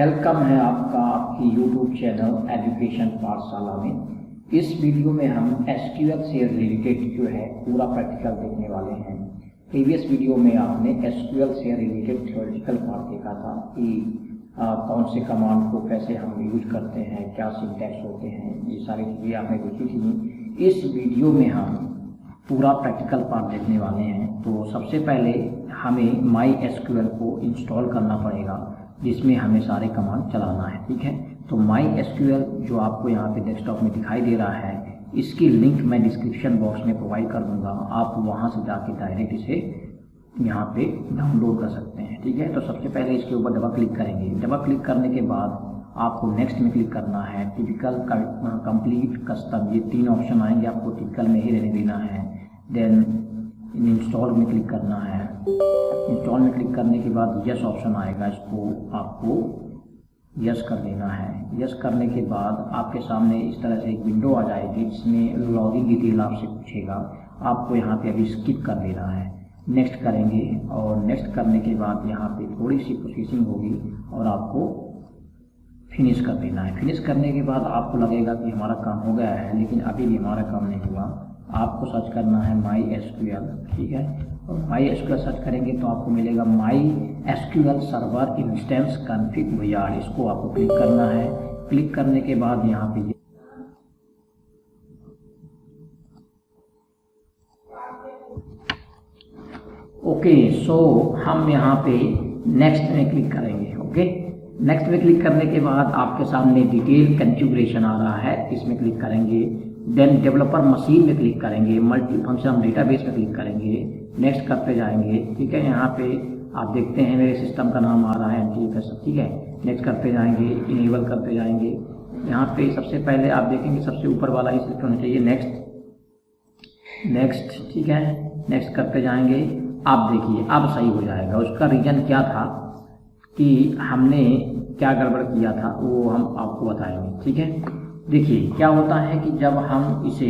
Welcome है आपका आपकी YouTube चैनल एजुकेशन पाठशाला में। इस वीडियो में हम SQL से रिलेटेड जो है पूरा प्रैक्टिकल देखने वाले हैं। प्रीवियस वीडियो में आपने SQL से रिलेटेड थ्योरेटिकल पार्ट देखा था कि कौन से कमांड को कैसे हम यूज करते हैं, क्या सिंटैक्स होते हैं, ये सारी चीज़ें आपने देखी थी। इस वीडियो में हम पूरा प्रैक्टिकल पार्ट देखने वाले हैं। तो सबसे पहले हमें MySQL को इंस्टॉल करना पड़ेगा, जिसमें हमें सारे कमांड चलाना है। ठीक है, तो MySQL जो आपको यहाँ पे डेस्कटॉप में दिखाई दे रहा है, इसकी लिंक मैं डिस्क्रिप्शन बॉक्स में प्रोवाइड कर दूंगा। आप वहाँ से जाके डायरेक्ट इसे यहाँ पे डाउनलोड कर सकते हैं। ठीक है, तो सबसे पहले इसके ऊपर डबल क्लिक करेंगे। डबल क्लिक करने के बाद आपको नेक्स्ट में क्लिक करना है। टिपिकल, कंप्लीट, कस्टम, ये तीन ऑप्शन आएंगे, आपको टिपिकल में ही रहने देना है। देन इंस्टॉल में क्लिक करना है। इंस्टॉल में क्लिक करने के बाद यस ऑप्शन आएगा, इसको आपको यस कर देना है। यस करने के बाद आपके सामने इस तरह से एक विंडो आ जाएगी, जिसमें लॉगिन डिटेल आपसे पूछेगा। आपको यहाँ पे अभी स्किप कर देना है, नेक्स्ट करेंगे और नेक्स्ट करने के बाद यहाँ पे थोड़ी सी प्रोसेसिंग होगी और आपको फिनिश कर देना है। फिनिश करने के बाद आपको लगेगा कि हमारा काम हो गया है, लेकिन अभी भी हमारा काम नहीं हुआ। आपको सर्च करना है MySQL। ठीक है, और MySQL सर्च करेंगे तो आपको मिलेगा MySQL server instance config wizard. इसको आपको क्लिक करना है। क्लिक करने के बाद यहाँ पे ओके, सो हम यहाँ पे नेक्स्ट में क्लिक करेंगे। ओके, नेक्स्ट में क्लिक करने के बाद आपके सामने डिटेल कॉन्फ़िगरेशन आ रहा है, इसमें क्लिक करेंगे। देन डेवलपर मशीन में क्लिक करेंगे। मल्टी फंक्शन डेटाबेस में क्लिक करेंगे। नेक्स्ट करते जाएंगे। ठीक है, यहाँ पे आप देखते हैं मेरे सिस्टम का नाम आ रहा है NTFS। ठीक है, नेक्स्ट करते जाएंगे, इनेबल करते जाएंगे। यहाँ पे सबसे पहले आप देखेंगे सबसे ऊपर वाला ही सिलेक्ट होना चाहिए, नेक्स्ट। ठीक है, नेक्स्ट करते जाएंगे। आप देखिए अब सही हो जाएगा। उसका रीज़न क्या था कि हमने क्या गड़बड़ किया था, वो हम आपको बताएंगे। ठीक है, देखिए क्या होता है कि जब हम इसे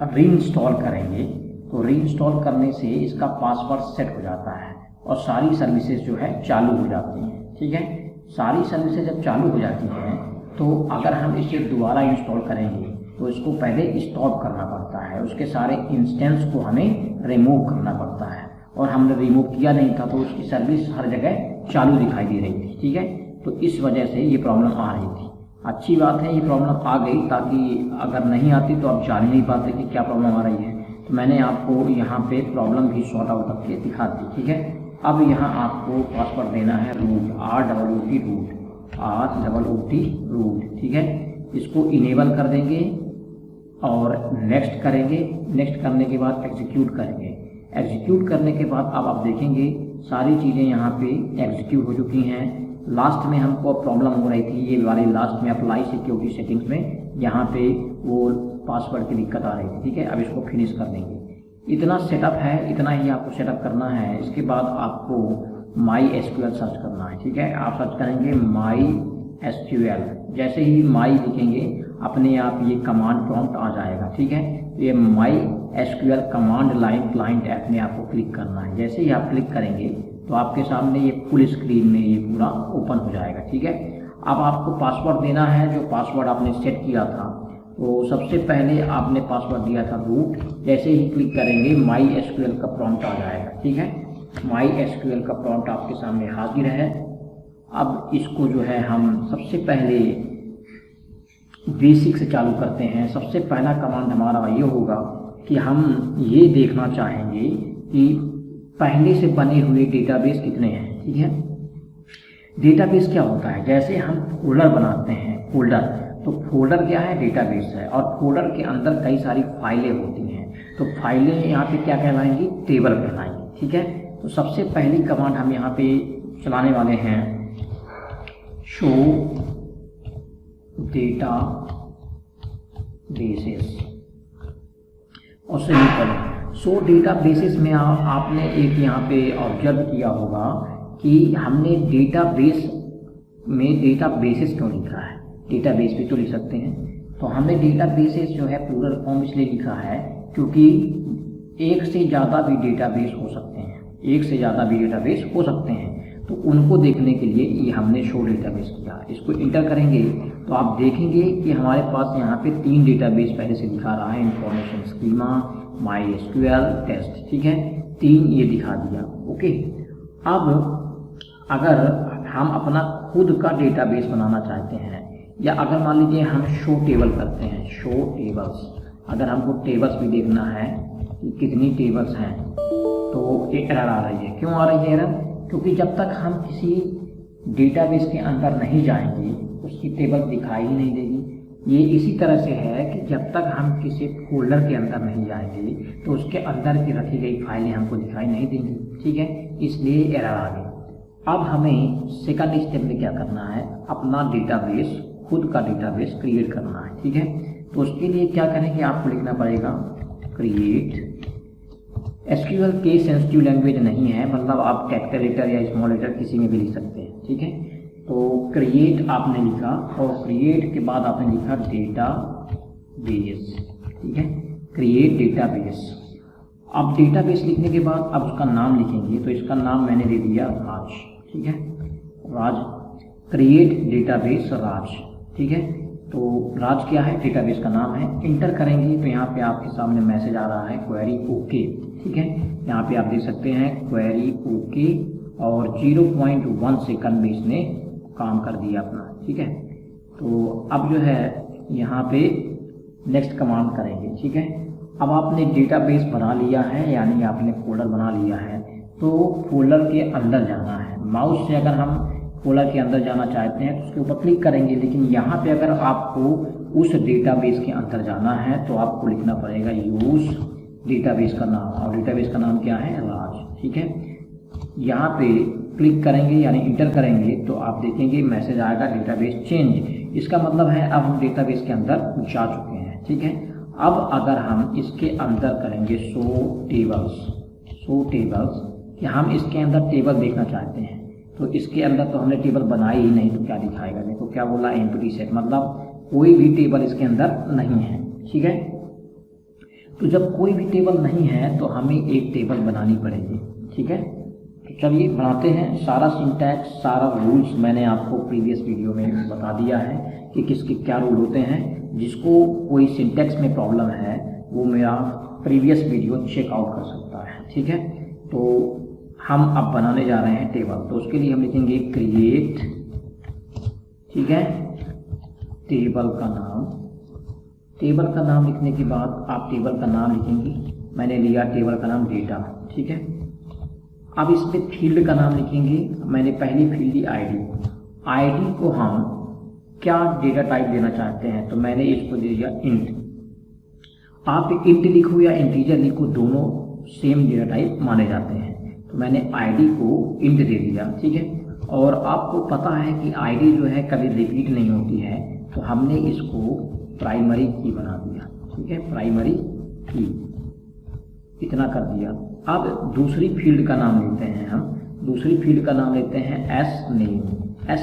रीइंस्टॉल करेंगे तो रीइंस्टॉल करने से इसका पासवर्ड सेट हो जाता है और सारी सर्विसेज जो है चालू हो जाती हैं। ठीक है, सारी सर्विसेज जब चालू हो जाती हैं तो अगर हम इसे दोबारा इंस्टॉल करेंगे तो इसको पहले स्टॉप करना पड़ता है, उसके सारे इंस्टेंस को हमें रिमूव करना पड़ता है। और हमने रिमूव किया नहीं था तो उसकी सर्विस हर जगह चालू दिखाई दे रही थी। ठीक है, तो इस वजह से ये प्रॉब्लम आ रही थी। अच्छी बात है ये प्रॉब्लम आ गई, ताकि अगर नहीं आती तो आप जान नहीं पाते कि क्या प्रॉब्लम आ रही है। तो मैंने आपको यहाँ पे प्रॉब्लम भी सॉर्ट आउट करके दिखा दी। ठीक है, अब यहाँ आपको पासवर्ड देना है रूट, ROOT रूट। ठीक है, इसको इनेबल कर देंगे और नेक्स्ट करेंगे। नेक्स्ट करने के बाद एग्जीक्यूट करेंगे। एग्जीक्यूट करने के बाद अब आप देखेंगे सारी चीज़ें यहाँ पे एग्जीक्यूट हो चुकी हैं। लास्ट में हमको प्रॉब्लम हो रही थी, ये वाली लास्ट में अप्लाई सिक्योरिटी सेटिंग्स में, यहाँ पे वो पासवर्ड की दिक्कत आ रही थी। ठीक है, अब इसको फिनिश कर देंगे। इतना सेटअप है, इतना ही आपको सेटअप करना है। इसके बाद आपको MySQL सर्च करना है। ठीक है, आप सर्च करेंगे MySQL। जैसे ही माई लिखेंगे अपने आप ये कमांड प्रॉम्प्ट आ जाएगा। ठीक है, ये MySQL command line client app में आपको क्लिक करना है। जैसे ही आप क्लिक करेंगे तो आपके सामने ये फुल स्क्रीन में ये पूरा ओपन हो जाएगा। ठीक है, अब आपको पासवर्ड देना है, जो पासवर्ड आपने सेट किया था। तो सबसे पहले आपने पासवर्ड दिया था रूट। जैसे ही क्लिक करेंगे MySQL का प्रॉम्प्ट आ जाएगा। ठीक है, MySQL का प्रॉम्प्ट आपके सामने हाजिर है। अब इसको जो है हम सबसे पहले बेसिक से चालू करते हैं। सबसे पहला कमांड हमारा ये होगा कि हम ये देखना चाहेंगे कि पहले से बने हुए डेटाबेस कितने हैं। ठीक है, डेटाबेस क्या होता है, जैसे हम फोल्डर बनाते हैं, तो फोल्डर क्या है, डेटाबेस है। और फोल्डर के अंदर कई सारी फाइलें होती हैं, तो फाइलें यहाँ पे क्या कहलाएंगी, टेबल कहलाएंगी। ठीक है, तो सबसे पहली कमांड हम यहाँ पे चलाने वाले हैं, शो डेटा बेसिस और सेमीकोलन। सो डेटा बेसिस में आपने एक यहाँ पे ऑब्जर्व किया होगा कि हमने डेटाबेस में डेटा बेसिस क्यों लिखा है। डेटाबेस भी तो लिख सकते हैं। तो हमने डेटा बेसिस जो है प्लूरल फॉर्म इसलिए लिखा है क्योंकि एक से ज़्यादा भी डेटाबेस हो सकते हैं, तो उनको देखने के लिए ये हमने शो डेटाबेस किया। इसको इंटर करेंगे तो आप देखेंगे कि हमारे पास यहाँ पे 3 डेटाबेस पहले से दिखा रहा है, इंफॉर्मेशन स्कीमा, MySQL, टेस्ट, ठीक है, 3 ये दिखा दिया। ओके, अब अगर हम अपना खुद का डेटाबेस बनाना चाहते हैं, या अगर मान लीजिए हम शो टेबल करते हैं, शो टेबल्स, अगर हमको टेबल्स भी देखना है कि कितनी टेबल्स हैं, तो एक एरर आ रही है। क्यों आ रही है एरर? क्योंकि जब तक हम किसी डेटाबेस के अंदर नहीं जाएंगे उसकी टेबल दिखाई ही नहीं देगी। ये इसी तरह से है कि जब तक हम किसी फोल्डर के अंदर नहीं जाएंगे तो उसके अंदर की रखी गई फाइलें हमको दिखाई नहीं देंगी, ठीक है, इसलिए एरर आ गई। अब हमें सेकंड स्टेप में क्या करना है, अपना डेटाबेस, खुद का डेटाबेस क्रिएट करना है, ठीक है। तो उसके लिए क्या करेंगे, आपको लिखना पड़ेगा create. SQL case sensitive language नहीं है, मतलब आप कैपिटल लेटर या स्मॉल लेटर किसी में भी लिख सकते हैं, ठीक है। तो क्रिएट आपने लिखा और क्रिएट के बाद आपने लिखा डेटाबेस, ठीक है, क्रिएट डेटाबेस। अब डेटाबेस लिखने के बाद अब उसका नाम लिखेंगे, तो इसका नाम मैंने दे दिया राज, ठीक है, राज, क्रिएट डेटाबेस राज, ठीक है। तो राज क्या है, डेटाबेस का नाम है। इंटर करेंगे तो यहाँ पे आपके सामने मैसेज आ रहा है क्वेरी ओके, ठीक है। यहाँ पे आप देख सकते हैं क्वेरी ओके और 0.1 सेकंड में इसने काम कर दिया अपना, ठीक है। तो अब जो है यहाँ पे नेक्स्ट कमांड करेंगे, ठीक है। अब आपने डेटाबेस बना लिया है, यानी आपने फोल्डर बना लिया है, तो फोल्डर के अंदर जाना है। माउस से अगर हम फोल्डर के अंदर जाना चाहते हैं तो उसके ऊपर क्लिक करेंगे, लेकिन यहाँ पे अगर आपको उस डेटाबेस के अंदर जाना है तो आपको लिखना पड़ेगा यूज डेटाबेस का नाम, और डेटाबेस का नाम क्या है, राज, ठीक है। यहाँ पे क्लिक करेंगे यानी इंटर करेंगे तो आप देखेंगे मैसेज आएगा डेटाबेस चेंज। इसका मतलब है अब हम डेटाबेस के अंदर जा चुके हैं, ठीक है। अब अगर हम इसके अंदर करेंगे शो टेबल्स कि हम इसके अंदर टेबल देखना चाहते हैं, तो इसके अंदर तो हमने टेबल बनाई ही नहीं, तो क्या दिखाएगा, देखो क्या बोला, एम्प्टी सेट, मतलब कोई भी टेबल इसके अंदर नहीं है, ठीक है। तो जब कोई भी टेबल नहीं है तो हमें एक टेबल बनानी पड़ेगी, ठीक है। तो चलिए बनाते हैं। सारा सिंटैक्स, सारा रूल्स मैंने आपको प्रीवियस वीडियो में बता दिया है कि किसके क्या रूल होते हैं। जिसको कोई सिंटैक्स में प्रॉब्लम है वो मेरा प्रीवियस वीडियो चेकआउट कर सकता है, ठीक है। तो हम अब बनाने जा रहे हैं टेबल, तो उसके लिए हम लिखेंगे क्रिएट, ठीक है, टेबल का नाम लिखने के बाद आप टेबल का नाम लिखेंगे। मैंने लिया टेबल का नाम डेटा, ठीक है। अब इसमें फील्ड का नाम लिखेंगे। मैंने पहली फील्ड ली आईडी को हम क्या डेटा टाइप देना चाहते हैं, तो मैंने इसको दे दिया इंट। आप इंट लिखो या इंटीजर लिखो, दोनों सेम डेटा टाइप माने जाते हैं। तो मैंने आईडी को इंट दे दिया, ठीक है। और आपको पता है कि आईडी जो है कभी रिपीट नहीं होती है, तो हमने इसको प्राइमरी की बना दिया, ठीक है, प्राइमरी की, इतना कर दिया। अब दूसरी फील्ड का नाम लेते हैं हम, दूसरी फील्ड का नाम लेते हैं एस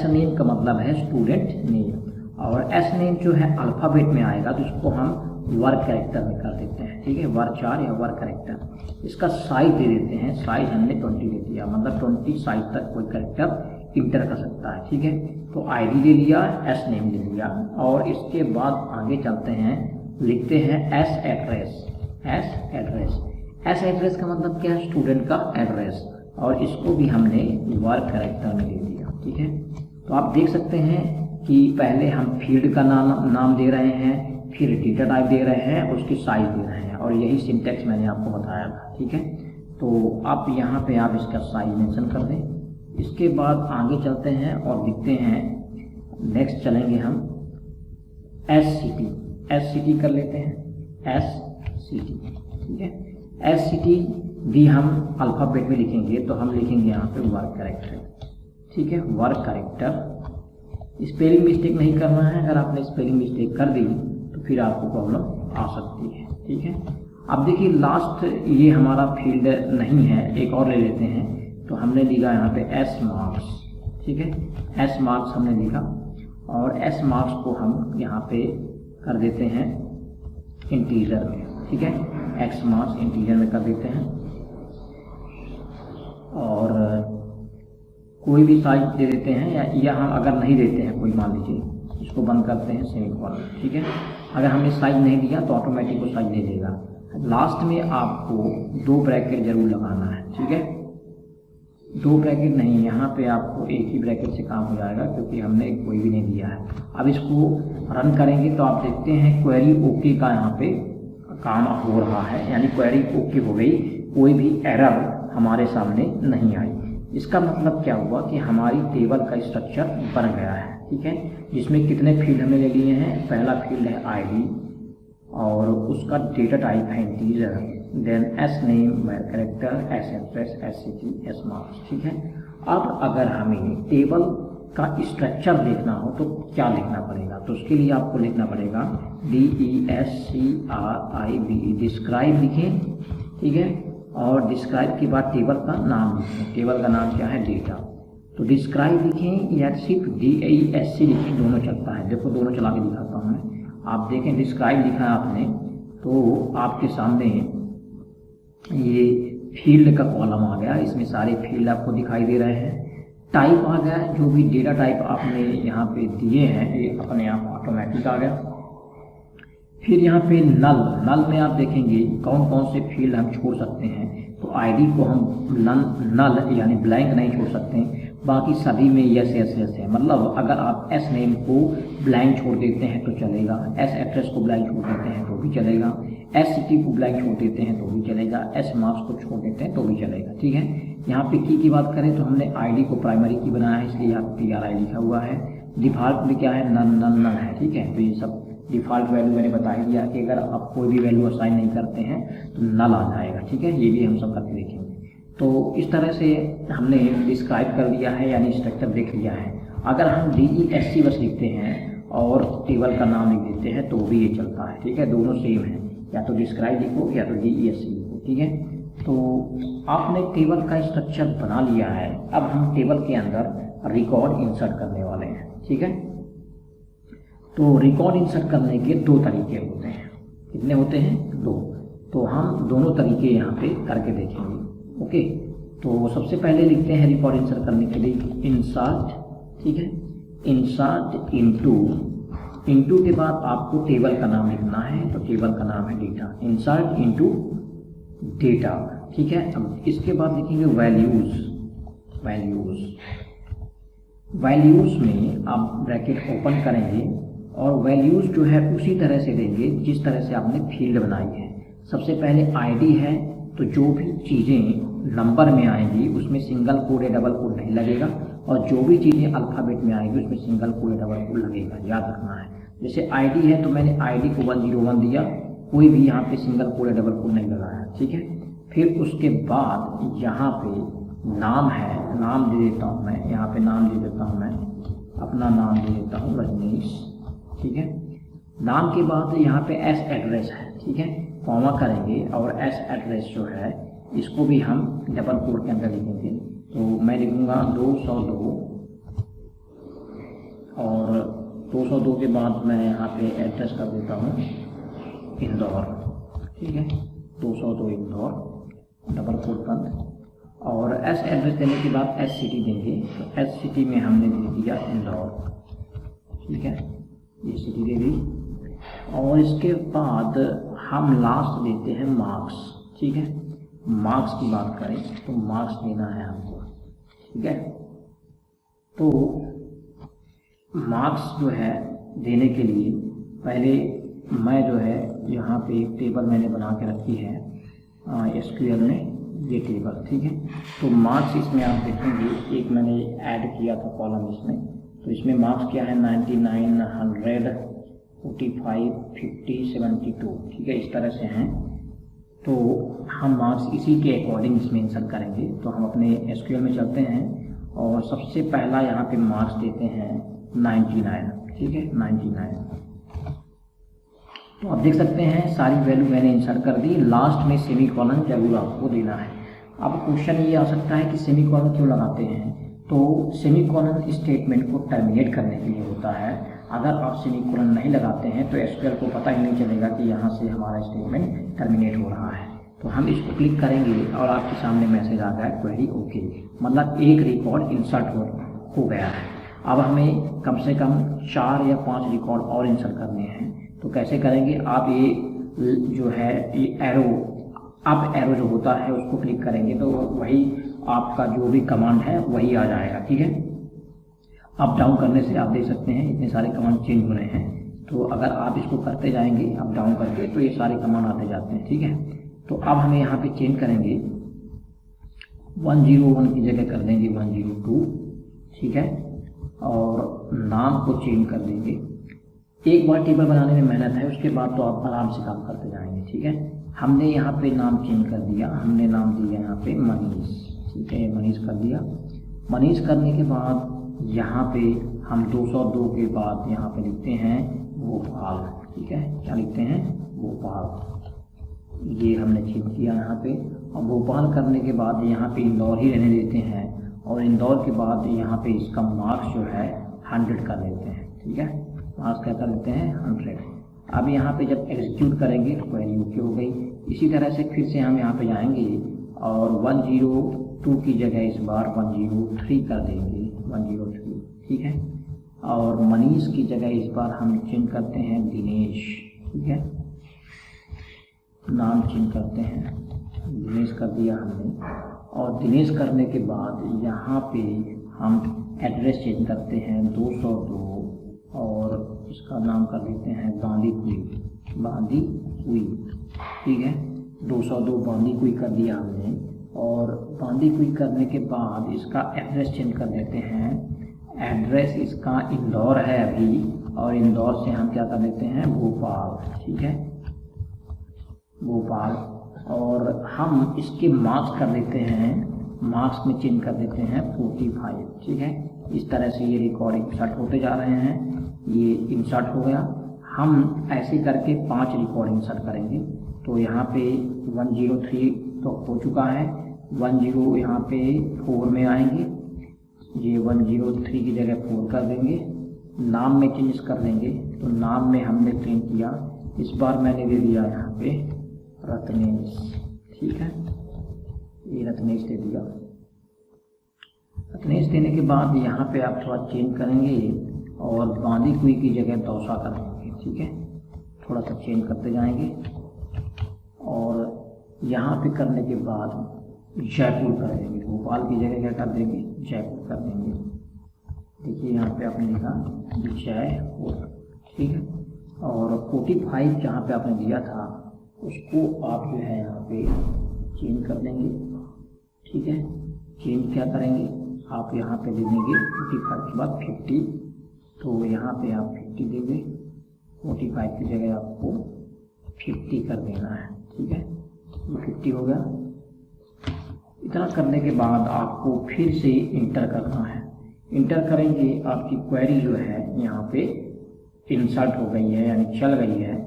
नेम का मतलब है स्टूडेंट नेम, और एस नेम जो है अल्फ़ाबेट में आएगा तो इसको हम वर्ड कैरेक्टर में कर देते हैं, ठीक है, वर्ड4 या वर्ड कैरेक्टर। इसका साइज दे देते हैं, साइज हमने 20 दे दिया, मतलब 20 साइज तक कोई कैरेक्टर इंटर कर सकता है, ठीक है। तो आईडी दे लिया, एस नेम दे लिया, और इसके बाद आगे चलते हैं, लिखते हैं एस एड्रेस का मतलब क्या है, स्टूडेंट का एड्रेस, और इसको भी हमने वर्ड कैरेक्टर में दे दिया, ठीक है। तो आप देख सकते हैं कि पहले हम फील्ड का नाम दे रहे हैं, फिर डेटा टाइप दे रहे हैं, उसकी साइज दे रहे हैं, और यही सिंटैक्स मैंने आपको बताया था, ठीक है। तो आप यहाँ पे आप इसका साइज मेंशन कर दें। इसके बाद आगे चलते हैं और लिखते हैं, नेक्स्ट चलेंगे हम एस कर लेते हैं, ठीक है। SCT भी हम अल्फ़ाबेट में लिखेंगे, तो हम लिखेंगे यहाँ पे वर्ड कैरेक्टर, ठीक है, वर्ड कैरेक्टर। स्पेलिंग मिस्टेक नहीं करना है, अगर आपने स्पेलिंग मिस्टेक कर दी तो फिर आपको प्रॉब्लम आ सकती है, ठीक है। अब देखिए लास्ट ये हमारा फील्ड नहीं है, एक और ले लेते हैं। तो हमने लिखा यहाँ पे एस मार्क्स, ठीक है, एस मार्क्स हमने लिखा, और एस मार्क्स को हम यहाँ पे कर देते हैं इंटीजर में, ठीक है, एक्स मार्क्स इंटीजर में कर देते हैं। और कोई भी साइज दे देते हैं, या हम अगर नहीं देते हैं, कोई मान लीजिए इसको बंद करते हैं सेमीकोलन, ठीक है। अगर हमने साइज नहीं दिया तो ऑटोमेटिक वो साइज दे देगा। लास्ट में आपको 2 ब्रैकेट जरूर लगाना है, ठीक है। 2 ब्रैकेट नहीं, यहाँ पे आपको एक ही ब्रैकेट से काम हो जाएगा, क्योंकि हमने कोई भी नहीं दिया है। अब इसको रन करेंगे तो आप देखते हैं क्वेरी ओके का यहाँ पे काम हो रहा है, यानी क्वेरी ओके हो गई, कोई भी एरर हमारे सामने नहीं आई। इसका मतलब क्या हुआ कि हमारी टेबल का स्ट्रक्चर बन गया है, ठीक है। जिसमें कितने फील्ड हमने ले लिए हैं, पहला फील्ड है आईडी और उसका डेटा टाइप है integer, then S name, character, S address, S city, S marks, ठीक है। अब अगर हमें टेबल का स्ट्रक्चर देखना हो तो क्या लिखना पड़ेगा, तो उसके लिए आपको लिखना पड़ेगा DESCRIBE, डिस्क्राइब लिखें, ठीक है। और डिस्क्राइब के बाद टेबल का नाम लिखें, टेबल का नाम क्या है, डेटा। तो डिस्क्राइब लिखें या सिर्फ DESC लिखें, दोनों चलता है। देखो दोनों चला के दिखाता हूँ मैं, आप देखें डिस्क्राइब लिखा है आपने तो आपके सामने ये फील्ड का कॉलम आ गया, इसमें सारे फील्ड आपको दिखाई दे रहे हैं। टाइप आ गया, जो भी डेटा टाइप आपने यहाँ पे दिए हैं ये अपने आप ऑटोमेटिक आ गया। फिर यहाँ पे नल में आप देखेंगे कौन कौन से फील्ड हम छोड़ सकते हैं। तो आईडी को हम नल यानी ब्लैंक नहीं छोड़ सकते, बाकी सभी में यस है। मतलब अगर आप एस नेम को ब्लैंक छोड़ देते हैं तो चलेगा, एस एड्रेस को ब्लैंक छोड़ देते हैं तो भी चलेगा, एस सिटी को ब्लैंक छोड़ देते हैं तो भी चलेगा, एस मार्क्स को छोड़ देते हैं तो भी चलेगा, ठीक है। यहाँ पे की बात करें तो हमने आईडी को प्राइमरी की बनाया है, इसलिए यहाँ पे TRI लिखा हुआ है। डिफ़ॉल्ट में क्या है, नन है, ठीक है। तो ये सब डिफ़ॉल्ट वैल्यू मैंने बता ही दिया कि अगर आप कोई भी वैल्यू असाइन नहीं करते हैं तो नल आ जाएगा, ठीक है। ये भी हम सब करके देखेंगे। तो इस तरह से हमने डिस्क्राइब कर दिया है, यानी स्ट्रक्चर देख लिया है। अगर हम DESC बस लिखते हैं और टेबल का नाम लिख देते हैं तो भी ये चलता है, ठीक है। दोनों सेम है, या तो डिस्क्राइब लिखो या तो DESC लिखो, ठीक है। तो आपने टेबल का स्ट्रक्चर बना लिया है। अब हम टेबल के अंदर रिकॉर्ड इंसर्ट करने वाले हैं, ठीक है। तो रिकॉर्ड इंसर्ट करने के 2 तरीके होते हैं। कितने होते हैं, 2। तो हम दोनों तरीके यहाँ पे करके देखेंगे, ओके। तो सबसे पहले लिखते हैं रिकॉर्ड इंसर्ट करने के लिए इंसर्ट, ठीक है। इंसर्ट इनटू के बाद आपको टेबल का नाम लिखना है, तो टेबल का नाम है डेटा, इंसर्ट इनटू डेटा, ठीक है। अब इसके बाद लिखेंगे वैल्यूज़ में आप ब्रैकेट ओपन करेंगे और वैल्यूज़ जो है उसी तरह से देंगे जिस तरह से आपने फील्ड बनाई है। सबसे पहले आईडी है, तो जो भी चीज़ें नंबर में आएंगी उसमें सिंगल कोड या डबल कोड नहीं लगेगा, और जो भी चीज़ें अल्फ़ाबेट में आएंगी उसमें सिंगल कोड या डबल कोड लगेगा, याद रखना है। जैसे आईडी है तो मैंने आईडी को 101 दिया, कोई भी यहाँ पे सिंगल कोड या डबल कोड नहीं लगाया, ठीक है। फिर उसके बाद यहाँ पे नाम है, नाम दे देता हूँ मैं, यहाँ पे नाम दे देता हूँ मैं, अपना नाम दे देता हूँ रजनीश, ठीक है। नाम के बाद यहाँ पे एस एड्रेस है, ठीक है, कॉमा करेंगे और एस एड्रेस जो है इसको भी हम डबल कोड के अंदर लिखेंगे। तो मैं लिखूँगा 202 और 202 के बाद मैं यहाँ पे एड्रेस कर देता हूँ इंदौर, ठीक है, 202 इंदौर, डबल कोड बंद। और एस एड्रेस देने के बाद एस सिटी देंगे, तो एस सिटी में हमने दे दिया इंदौर, ठीक है, ये सिटी दे दी। और इसके बाद हम लास्ट देते हैं मार्क्स, ठीक है। मार्क्स की बात करें तो मार्क्स देना है हमको, ठीक है। तो मार्क्स जो है देने के लिए पहले मैं जो है यहाँ पे एक टेबल मैंने बना के रखी है SQL में, ये टेबल, ठीक है। तो मार्क्स इसमें आप देखेंगे एक मैंने ऐड किया था कॉलम इसमें, तो इसमें मार्क्स क्या है 99, 100, 45, 50, 72, ठीक है, इस तरह से हैं। तो हम मार्क्स इसी के अकॉर्डिंग इसमें इंसर्ट करेंगे। तो हम अपने SQL में चलते हैं और सबसे पहला यहाँ पे मार्क्स देते हैं 99, ठीक है, 99। तो आप देख सकते हैं सारी वैल्यू मैंने इंसर्ट कर दी। लास्ट में सेमीकोलन जरूर आपको देना है। अब क्वेश्चन ये आ सकता है कि सेमीकोलन क्यों लगाते हैं। तो सेमीकोलन स्टेटमेंट को टर्मिनेट करने के लिए होता है। अगर आप सेमीकोलन नहीं लगाते हैं तो SQL को पता ही नहीं चलेगा कि यहाँ से हमारा स्टेटमेंट टर्मिनेट हो रहा है। तो हम इसको क्लिक करेंगे और आपके सामने मैसेज आ गया क्वेरी ओके, मतलब एक रिकॉर्ड इंसर्ट हो गया है। अब हमें कम से कम 4 या 5 रिकॉर्ड और इंसर्ट करने हैं। तो कैसे करेंगे, आप ये जो है ये एरो, अप एरो जो होता है उसको क्लिक करेंगे तो वही आपका जो भी कमांड है वही आ जाएगा। ठीक है, अप डाउन करने से आप देख सकते हैं इतने सारे कमांड चेंज हो रहे हैं। तो अगर आप इसको करते जाएंगे अप डाउन करके तो ये सारे कमांड आते जाते हैं। ठीक है, तो अब हमें यहाँ पे चेंज करेंगे 101 की जगह कर देंगे 102। ठीक है, और नाम को चेंज कर देंगे। एक बार टेबल बनाने में मेहनत है, उसके बाद तो आप आराम से काम करते जाएंगे। ठीक है, हमने यहाँ पे नाम चेंज कर दिया, हमने नाम दिया यहाँ पे मनीष। ठीक है, मनीष कर दिया। मनीष करने के बाद यहाँ पे हम 202 के बाद यहाँ पे लिखते हैं भोपाल। ठीक है, क्या लिखते हैं, भोपाल। ये हमने चेंज किया यहाँ पे। और भोपाल करने के बाद यहाँ पे इंदौर ही रहने देते हैं, और इंदौर के बाद यहाँ पे इसका मार्क्स जो है 100 कर देते हैं। ठीक है, मार्क्स क्या कर देते हैं 100। अब यहाँ पे जब एग्जीक्यूट करेंगे तो क्वेरी ओके हो गई। इसी तरह से फिर से हम यहाँ पे जाएंगे और 102 की जगह इस बार 103 कर देंगे, 103। ठीक है, और मनीष की जगह इस बार हम चेंज करते हैं दिनेश। ठीक है, नाम चेंज करते हैं, दिनेश कर दिया हमने। और दिनेश करने के बाद यहाँ पे हम एड्रेस चेंज करते हैं 202 और इसका नाम कर देते हैं बांदीकुई, बांदीकुई। ठीक है, 202 बांदीकुई कर दिया हमने। और बांदीकुई करने के बाद इसका एड्रेस चेंज कर देते हैं। एड्रेस इसका इंदौर है अभी, और इंदौर से हम क्या कर देते हैं भोपाल। ठीक है, भोपाल। और हम इसके मार्क्स कर देते हैं, मार्क्स में चेंज कर देते हैं 45। ठीक है, इस तरह से ये रिकॉर्ड इंसर्ट होते जा रहे हैं। ये इंसर्ट हो गया। हम ऐसे करके 5 रिकॉर्ड इंसर्ट करेंगे। तो यहाँ पे 103 तो हो चुका है, 10 यहाँ पे 4 में आएंगे, ये 103 की जगह 4 कर देंगे। नाम में चेंज कर देंगे, तो नाम में हमने चेंज किया, इस बार मैंने दे दिया यहाँ पे रत्नेश। ठीक है, ये रत्नेश दे दिया। रत्नेश देने के बाद यहाँ पे आप थोड़ा चेंज करेंगे और बांदीकुई की जगह दौसा कर देंगे। ठीक है, थोड़ा सा चेंज करते जाएंगे और यहाँ पे करने के बाद जयपुर कर देंगे, भोपाल की जगह क्या कर देंगे जयपुर कर देंगे। देखिए यहाँ पे आपने लिखा जयपुर। ठीक है, और 45 जहाँ पे आपने दिया था उसको आप जो है यहाँ पे चेंज कर देंगे। ठीक है, चेंज क्या करेंगे, आप यहाँ पे दे देंगे 45 के बाद 50, तो यहाँ पे आप 50 देंगे, 45 की जगह आपको 50 कर देना है। ठीक है, 50 हो गया। इतना करने के बाद आपको फिर से इंटर करना है। इंटर करेंगे, आपकी क्वेरी जो है यहाँ पे इंसर्ट हो गई है, यानी चल गई है।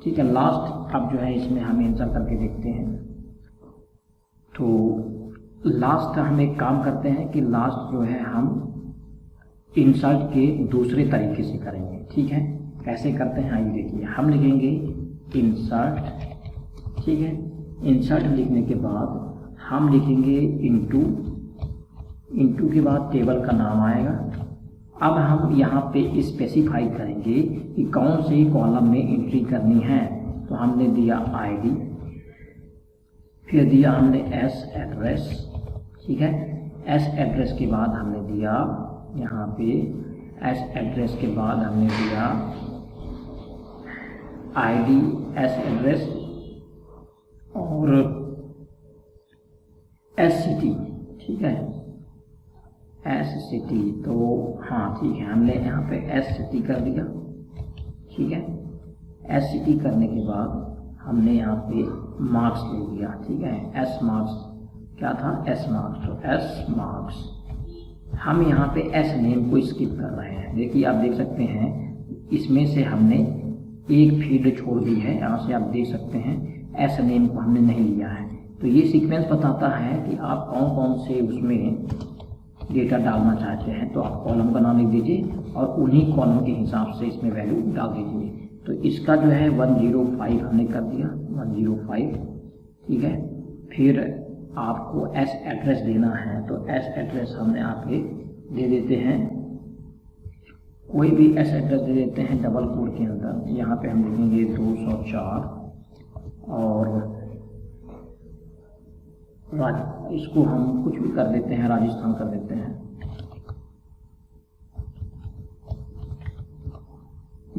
ठीक है, लास्ट अब जो है इसमें हम इंसर्ट करके देखते हैं। तो लास्ट हम एक काम करते हैं कि लास्ट जो है हम इंसर्ट के दूसरे तरीके से करेंगे। ठीक है, कैसे करते हैं आइए देखिए। हम लिखेंगे इंसर्ट। ठीक है, इंसर्ट लिखने के बाद हम लिखेंगे इनटू, इनटू के बाद टेबल का नाम आएगा। अब हम यहाँ पे स्पेसिफाई करेंगे कि कौन से कॉलम में एंट्री करनी है। तो हमने दिया आईडी, फिर दिया हमने एस एड्रेस। ठीक है, एस एड्रेस के बाद हमने दिया यहाँ पे एस एड्रेस के बाद हमने दिया आईडी एस एड्रेस और एस सिटी। ठीक है, एस सिटी, तो हाँ ठीक है, हमने यहाँ पे एस सिटी कर दिया। ठीक है, एस सिटी करने के बाद हमने यहाँ पे मार्क्स ले लिया। ठीक है, एस मार्क्स क्या था, एस मार्क्स, तो एस मार्क्स। हम यहाँ पे एस नेम को स्किप कर रहे हैं। देखिए आप देख सकते हैं इसमें से हमने एक फील्ड छोड़ दी है, यहाँ से आप देख सकते हैं एस नेम को हमने नहीं लिया है। तो ये सीक्वेंस बताता है कि आप कौन कौन से उसमें डेटा डालना चाहते हैं। तो आप कॉलम का नाम लिख दीजिए और उन्हीं कॉलम के हिसाब से इसमें वैल्यू डाल दीजिए। तो इसका जो है 105 हमने कर दिया, 105। ठीक है। फिर आपको एस एड्रेस देना है, तो एस एड्रेस हमने आपके दे देते हैं, कोई भी एस एड्रेस दे देते हैं डबल कोड के अंदर। यहाँ पे हम लिखेंगे 204 और इसको हम कुछ भी कर देते हैं, राजस्थान कर देते हैं,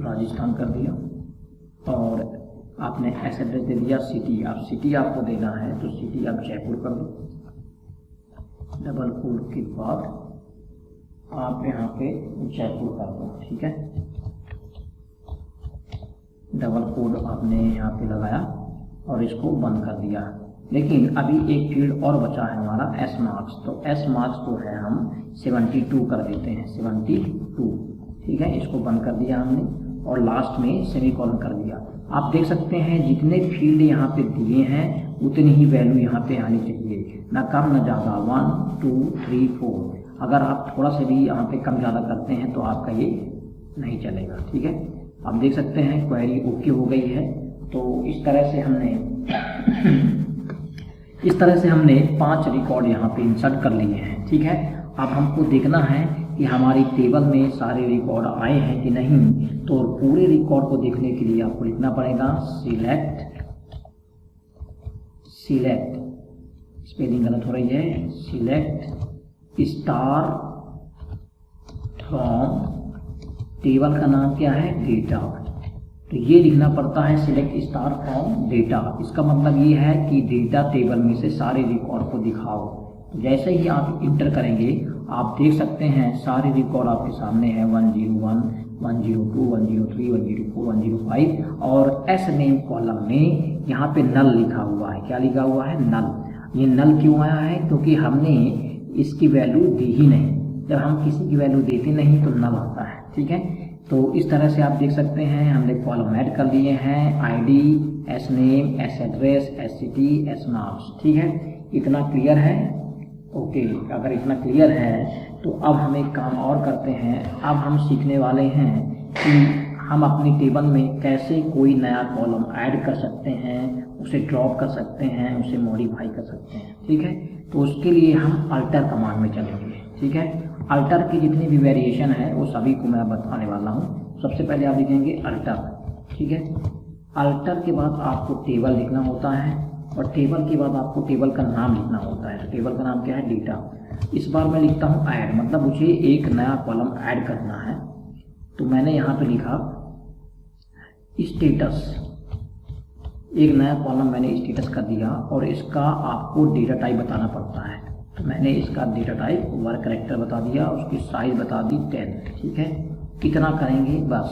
राजस्थान कर दिया। और आपने एस एड्रेस दे दिया सिटी, आप सिटी आपको देना है तो सिटी आप जयपुर कर दो, डबल कोड के बाद आप यहाँ पे जयपुर कर दो, ठीक है। डबल कोड आपने यहाँ पे लगाया और इसको बंद कर दिया। लेकिन अभी एक फील्ड और बचा है हमारा एस मार्क्स, तो एस मार्क्स जो है हम 72 कर देते हैं, 72, ठीक है। इसको बंद कर दिया हमने और लास्ट में सेमीकोलन कर दिया। आप देख सकते हैं जितने फील्ड यहाँ पे दिए हैं उतनी ही वैल्यू यहाँ पे आनी चाहिए, ना कम ना ज़्यादा, 1 2 3 4। अगर आप थोड़ा सा भी यहाँ पे कम ज़्यादा करते हैं तो आपका ये नहीं चलेगा, ठीक है। आप देख सकते हैं क्वेरी ओके हो गई है। तो इस तरह से हमने 5 रिकॉर्ड यहाँ पे इंसर्ट कर लिए हैं, ठीक है। अब हमको देखना है कि हमारी टेबल में सारे रिकॉर्ड आए हैं कि नहीं। तो पूरे रिकॉर्ड को देखने के लिए आपको लिखना पड़ेगा सिलेक्ट, स्पेलिंग गलत हो रही है, सिलेक्ट स्टार फ्रॉम, टेबल का नाम क्या है, डेटा। तो ये लिखना पड़ता है सिलेक्ट स्टार फ्रॉम डेटा। इसका मतलब ये है कि डेटा टेबल में से सारे रिकॉर्ड को दिखाओ। तो जैसे ही आप इंटर करेंगे आप देख सकते हैं सारे रिकॉर्ड आपके सामने है, 101 102 103 104 105। और एस नेम कॉलम में यहाँ पे नल लिखा हुआ है। क्या लिखा हुआ है, नल। ये नल क्यों आया है, क्योंकि हमने इसकी वैल्यू दी ही नहीं। जब हम किसी की वैल्यू देते नहीं तो नल आता है, ठीक है। तो इस तरह से आप देख सकते हैं हमने कॉलम ऐड कर लिए हैं, ID, S name, S address, S city, S marks, ठीक है। इतना क्लियर है, ओके। अगर इतना क्लियर है तो अब हम एक काम और करते हैं। अब हम सीखने वाले हैं कि हम अपनी टेबल में कैसे कोई नया कॉलम ऐड कर सकते हैं, उसे ड्रॉप कर सकते हैं, उसे मॉडिफाई कर सकते हैं, ठीक है। तो उसके लिए हम अल्टर कमांड में चलेंगे, ठीक है। अल्टर की जितनी भी वेरिएशन है वो सभी को मैं बताने वाला हूँ। सबसे पहले आप लिखेंगे अल्टर, ठीक है। अल्टर के बाद आपको टेबल लिखना होता है और टेबल के बाद आपको टेबल का नाम लिखना होता है। तो टेबल का नाम क्या है, डेटा। इस बार मैं लिखता हूँ ऐड, मतलब मुझे एक नया कॉलम ऐड करना है। तो मैंने यहाँ पे लिखा स्टेटस, एक नया कॉलम मैंने स्टेटस कर दिया और इसका आपको डेटा टाइप बताना पड़ता है। तो मैंने इसका डेटा टाइप वर्क कैरेक्टर बता दिया, उसकी साइज बता दी 10, ठीक है। कितना करेंगे बस।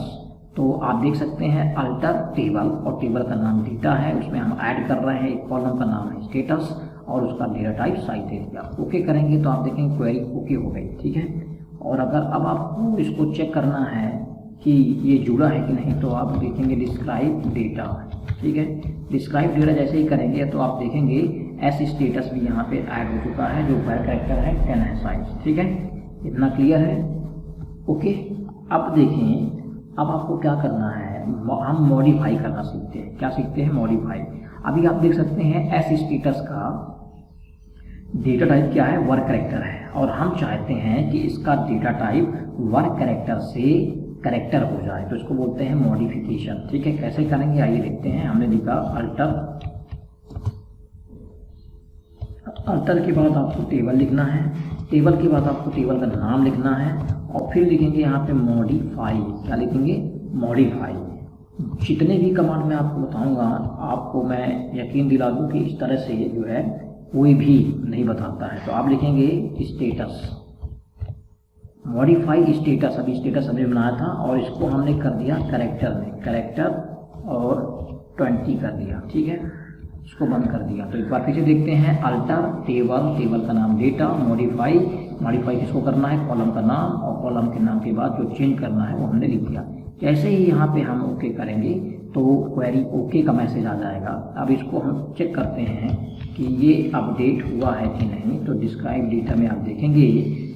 तो आप देख सकते हैं अल्टर टेबल और टेबल का नाम डेटा है, उसमें हम ऐड कर रहे हैं एक कॉलम का नाम है स्टेटस और उसका डेटा टाइप साइज दे दिया। ओके करेंगे तो आप देखेंगे क्वेरी ओके हो गई, ठीक है। और अगर अब आपको इसको चेक करना है कि ये जुड़ा है कि नहीं तो आप देखेंगे डिस्क्राइब डेटा, ठीक है। डिस्क्राइब डेटा जैसे ही करेंगे तो आप देखेंगे एस स्टेटस भी यहाँ पे ऐड हो चुका है, जो वर्क कैरेक्टर है 10 है साइज, ठीक है। इतना क्लियर है, ओके। अब देखें, अब आपको क्या करना है, हम मॉडिफाई करना सीखते हैं। क्या सीखते हैं, मॉडिफाई। अभी आप देख सकते हैं एस स्टेटस का डेटा टाइप क्या है, वर्क कैरेक्टर है और हम चाहते हैं कि इसका डेटा टाइप वर्क कैरेक्टर से कैरेक्टर हो जाए, तो इसको बोलते हैं मॉडिफिकेशन, ठीक है। कैसे करेंगे आइए देखते हैं। हमने लिखा अल्टर, अल्टर के बाद आपको टेबल लिखना है, टेबल के बाद आपको टेबल का नाम लिखना है और फिर लिखेंगे यहाँ पे मॉडिफाई। क्या लिखेंगे, मॉडिफाई। जितने भी कमांड मैं आपको बताऊंगा आपको मैं यकीन दिला दूं कि इस तरह से जो है कोई भी नहीं बताता है। तो आप लिखेंगे स्टेटस, मॉडिफाई स्टेटस। अभी स्टेटस हमने बनाया था और इसको हमने कर दिया कैरेक्टर में, कैरेक्टर और 20 कर दिया, ठीक है। इसको बंद कर दिया। तो एक बार फिर से देखते हैं अल्टर टेबल, टेबल का नाम डेटा, मॉडिफाई, मॉडिफाई किसको करना है, कॉलम का नाम और कॉलम के नाम के बाद जो चेंज करना है वो हमने लिख दिया। जैसे ही यहाँ पे हम ओके करेंगे तो क्वेरी ओके का मैसेज आ जाएगा। अब इसको हम चेक करते हैं कि ये अपडेट हुआ है कि नहीं। तो डिस्क्राइब डेटा में आप देखेंगे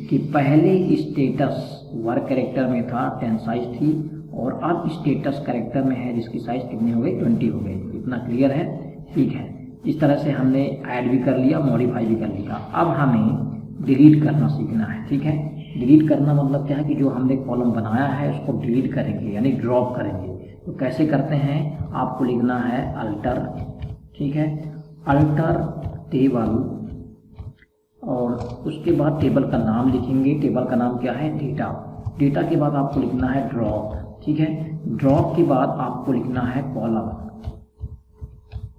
कि पहले स्टेटस वर्क कैरेक्टर में था 10 साइज थी और अब स्टेटस कैरेक्टर में है जिसकी साइज कितनी हो गई, 20 हो गई। इतना क्लियर है, ठीक है। इस तरह से हमने ऐड भी कर लिया, मॉडिफाई भी कर लिया। अब हमें डिलीट करना सीखना है, ठीक है। डिलीट करना मतलब क्या है कि जो हमने कॉलम बनाया है उसको डिलीट करेंगे, यानी ड्रॉप करेंगे। तो कैसे करते हैं, आपको लिखना है अल्टर, ठीक है, अल्टर टेबल, और उसके बाद टेबल का नाम लिखेंगे। टेबल का नाम क्या है, डेटा। डेटा के बाद आपको लिखना है ड्रॉप, ठीक है। ड्रॉप के बाद आपको लिखना है कॉलम।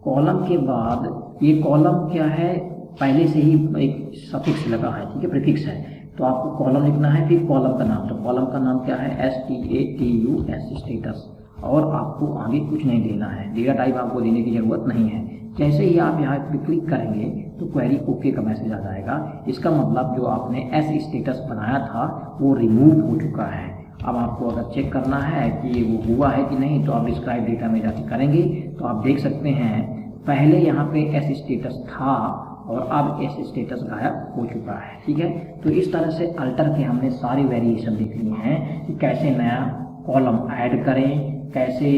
कॉलम के बाद ये कॉलम क्या है, पहले से ही एक सफिक्स लगा है, ठीक है, प्रीफिक्स है, तो आपको कॉलम लिखना है, फिर कॉलम का नाम। तो कॉलम का नाम क्या है, STATUS, स्टेटस, और आपको आगे कुछ नहीं देना है, डेटा टाइप आपको देने की ज़रूरत नहीं है। जैसे ही आप यहाँ पे क्लिक करेंगे तो क्वेरी ओके का मैसेज आ जाएगा। इसका मतलब जो आपने एस स्टेटस बनाया था वो रिमूव हो चुका है। अब आपको अगर चेक करना है कि वो हुआ है कि नहीं, तो आप डिस्क्राइब डेटा में जाके करेंगे तो आप देख सकते हैं पहले यहाँ पे एस स्टेटस था और अब एस स्टेटस गायब हो चुका है, ठीक है। तो इस तरह से अल्टर के हमने सारी वेरिएशन देख ली हैं कि कैसे नया कॉलम ऐड करें, कैसे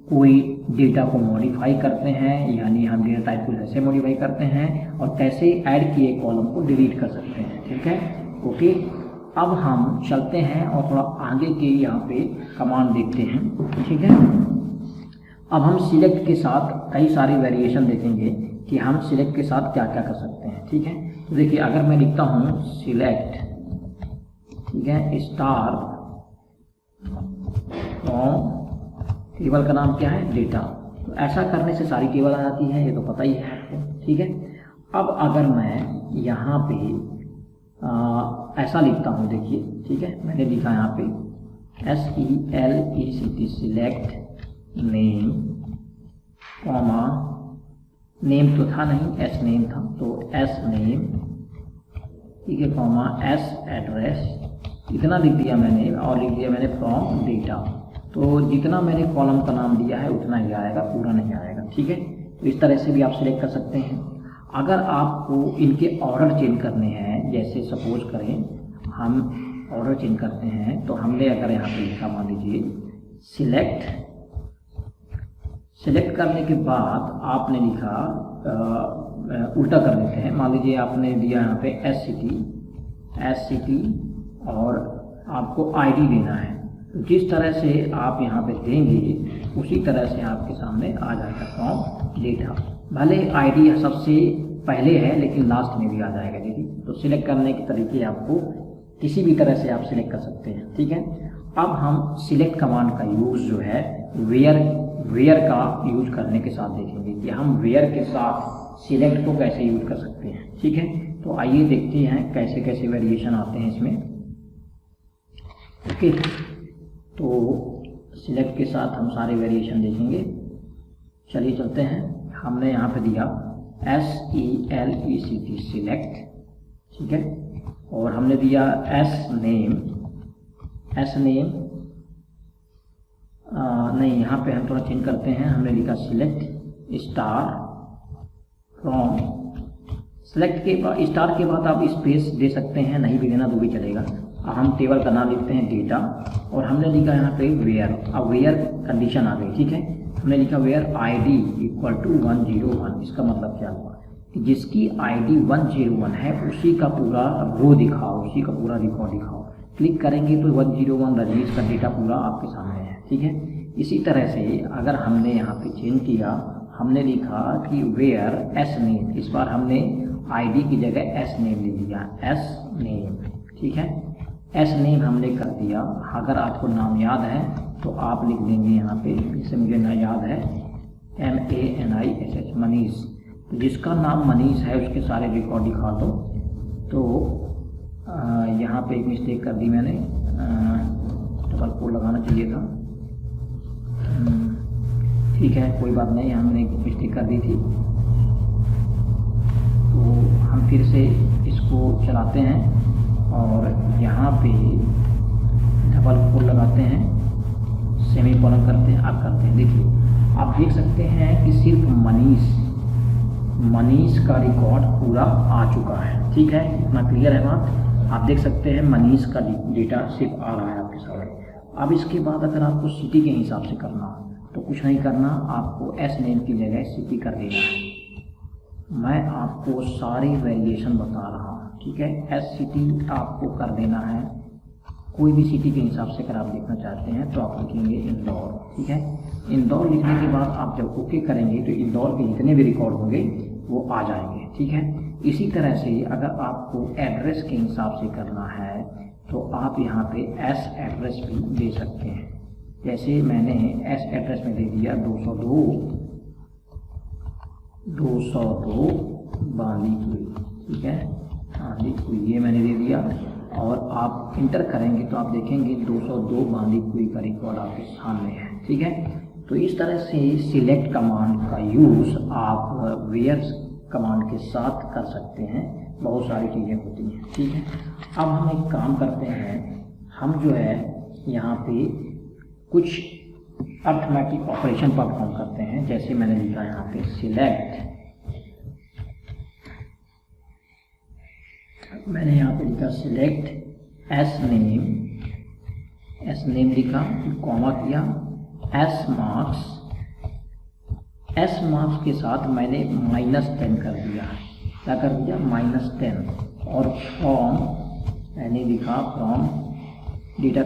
कोई डेटा को मॉडिफाई करते हैं, यानी हम डेटा टाइप को ऐसे मॉडिफाई करते हैं, और कैसे ऐड किए कॉलम को डिलीट कर सकते हैं, ठीक है, ओके। अब हम चलते हैं और थोड़ा आगे के यहाँ पे कमांड देखते हैं, ठीक है। अब हम सिलेक्ट के साथ कई सारी वेरिएशन देखेंगे कि हम सिलेक्ट के साथ क्या क्या कर सकते हैं, ठीक है। तो देखिए, अगर मैं लिखता हूँ सिलेक्ट, ठीक है, स्टार फ्रॉम, टेबल का नाम क्या है, डेटा, तो ऐसा करने से सारी टेबल आ जाती है, ये तो पता ही है आपको, ठीक है। अब अगर मैं यहाँ पे ऐसा लिखता हूँ, देखिए, ठीक है, मैंने लिखा यहाँ पे SELECT select name, comma, name तो था नहीं, एस नेम था, तो एस नेम, ठीक है, कॉमा, एस एड्रेस, इतना लिख दिया मैंने, और लिख दिया मैंने फ्रॉम डेटा। तो जितना मैंने कॉलम का नाम दिया है उतना ही आएगा, पूरा नहीं आएगा, ठीक है। तो इस तरह से भी आप सिलेक्ट कर सकते हैं। अगर आपको इनके ऑर्डर चेंज करने हैं, जैसे सपोज करें हम ऑर्डर चेंज करते हैं, तो हमने अगर यहाँ पे लिखा, मान लीजिए सिलेक्ट, सिलेक्ट करने के बाद आपने लिखा उल्टा कर देते हैं, मान लीजिए आपने दिया यहाँ पे एस सिटी और आपको ID देना है, तो जिस तरह से आप यहाँ पे देंगे उसी तरह से आपके सामने आ जाएगा फ्रॉम डेटा। भले ID सबसे पहले है लेकिन लास्ट में भी आ जाएगा, देखिए। तो सिलेक्ट करने के तरीके आपको किसी भी तरह से आप सिलेक्ट कर सकते हैं, ठीक है। अब हम सिलेक्ट कमांड का यूज़ जो है वेयर का यूज करने के साथ देखेंगे कि हम वेयर के साथ सिलेक्ट को कैसे यूज कर सकते हैं, ठीक है। तो आइए देखते हैं कैसे कैसे वेरिएशन आते हैं इसमें, ओके। तो सिलेक्ट के साथ हम सारे वेरिएशन देखेंगे। चलिए चलते हैं। हमने यहाँ पे दिया SELECT सिलेक्ट, ठीक है, और हमने दिया एस नेम नहीं, यहाँ पे हम थोड़ा चेंज करते हैं, हमने लिखा सिलेक्ट स्टार फ्रॉम, सेलेक्ट के बाद स्टार के बाद आप स्पेस दे सकते हैं, नहीं भी देना तो भी चलेगा। हम टेबल का नाम लिखते हैं डेटा, और हमने लिखा यहाँ पे वेयर। अब वेयर कंडीशन आ गई, ठीक है। हमने लिखा वेयर ID = 101। इसका मतलब क्या हुआ कि जिसकी ID 101 है उसी का पूरा रो दिखाओ, उसी का पूरा रिकॉर्ड दिखाओ। क्लिक करेंगे तो 101 रजनीश का डेटा पूरा आपके सामने है, ठीक है। इसी तरह से अगर हमने यहाँ पे चेंज किया, हमने लिखा कि वेयर एस नेम, इस बार हमने ID की जगह एस नेम ले लिया, एस नेम, ठीक है। एस नेम हमने कर दिया। अगर आपको नाम याद है तो आप लिख देंगे यहाँ पे, जैसे मुझे ना याद है MANISH, मनीष। तो जिसका नाम मनीष है उसके सारे रिकॉर्ड दिखा दो। तो यहाँ पे एक मिस्टेक कर दी मैंने, डबल कोड लगाना चाहिए था, ठीक है, कोई बात नहीं, हमने एक मिस्टेक कर दी थी। तो हम फिर से इसको चलाते हैं और यहाँ पे डबल कोड लगाते हैं, सेमीकोलन करते हैं, आप करते हैं। देखिए, आप देख सकते हैं कि सिर्फ मनीष का रिकॉर्ड पूरा आ चुका है, ठीक है। इतना क्लियर है बात। आप देख सकते हैं मनीष का डेटा सिर्फ आ रहा है आपके सामने। अब इसके बाद अगर आपको सिटी के हिसाब से करना हो तो कुछ नहीं करना, आपको एस नेम की जगह सिटी कर देना है, मैं आपको सारे वेरिएशन बता रहा हूँ, ठीक है। SCT आपको कर देना है, कोई भी सिटी के हिसाब से अगर आप देखना चाहते हैं तो आप लिखेंगे इंदौर, ठीक है। इंदौर लिखने के बाद आप जब ओके करेंगे तो इंदौर के जितने भी रिकॉर्ड होंगे वो आ जाएंगे, ठीक है। इसी तरह से अगर आपको एड्रेस के हिसाब से करना है तो आप यहाँ पे S एड्रेस भी दे सकते हैं। जैसे मैंने S एड्रेस में दे दिया 202 बांदीकुई, ठीक है, बांदीकुई, ये मैंने दे दिया। और आप इंटर करेंगे तो आप देखेंगे 202 बांदीकुई का रिकॉर्ड आपके सामने है, ठीक है। तो इस तरह से सिलेक्ट कमांड का यूज़ आप वेयर कमांड के साथ कर सकते हैं, बहुत सारी चीज़ें होती हैं, ठीक है। अब हम एक काम करते हैं, हम जो है यहाँ पे कुछ अर्थमेटिक ऑपरेशन परफॉर्म करते हैं। जैसे मैंने लिखा यहाँ पे सिलेक्ट, मैंने यहाँ पे लिखा सिलेक्ट एस नेम लिखा, कॉमा किया, एस मार्क्स के साथ मैंने -10 कर दिया, क्या कर दिया, -10। और फ्रॉम मैंने लिखा फ्रॉम डेटा,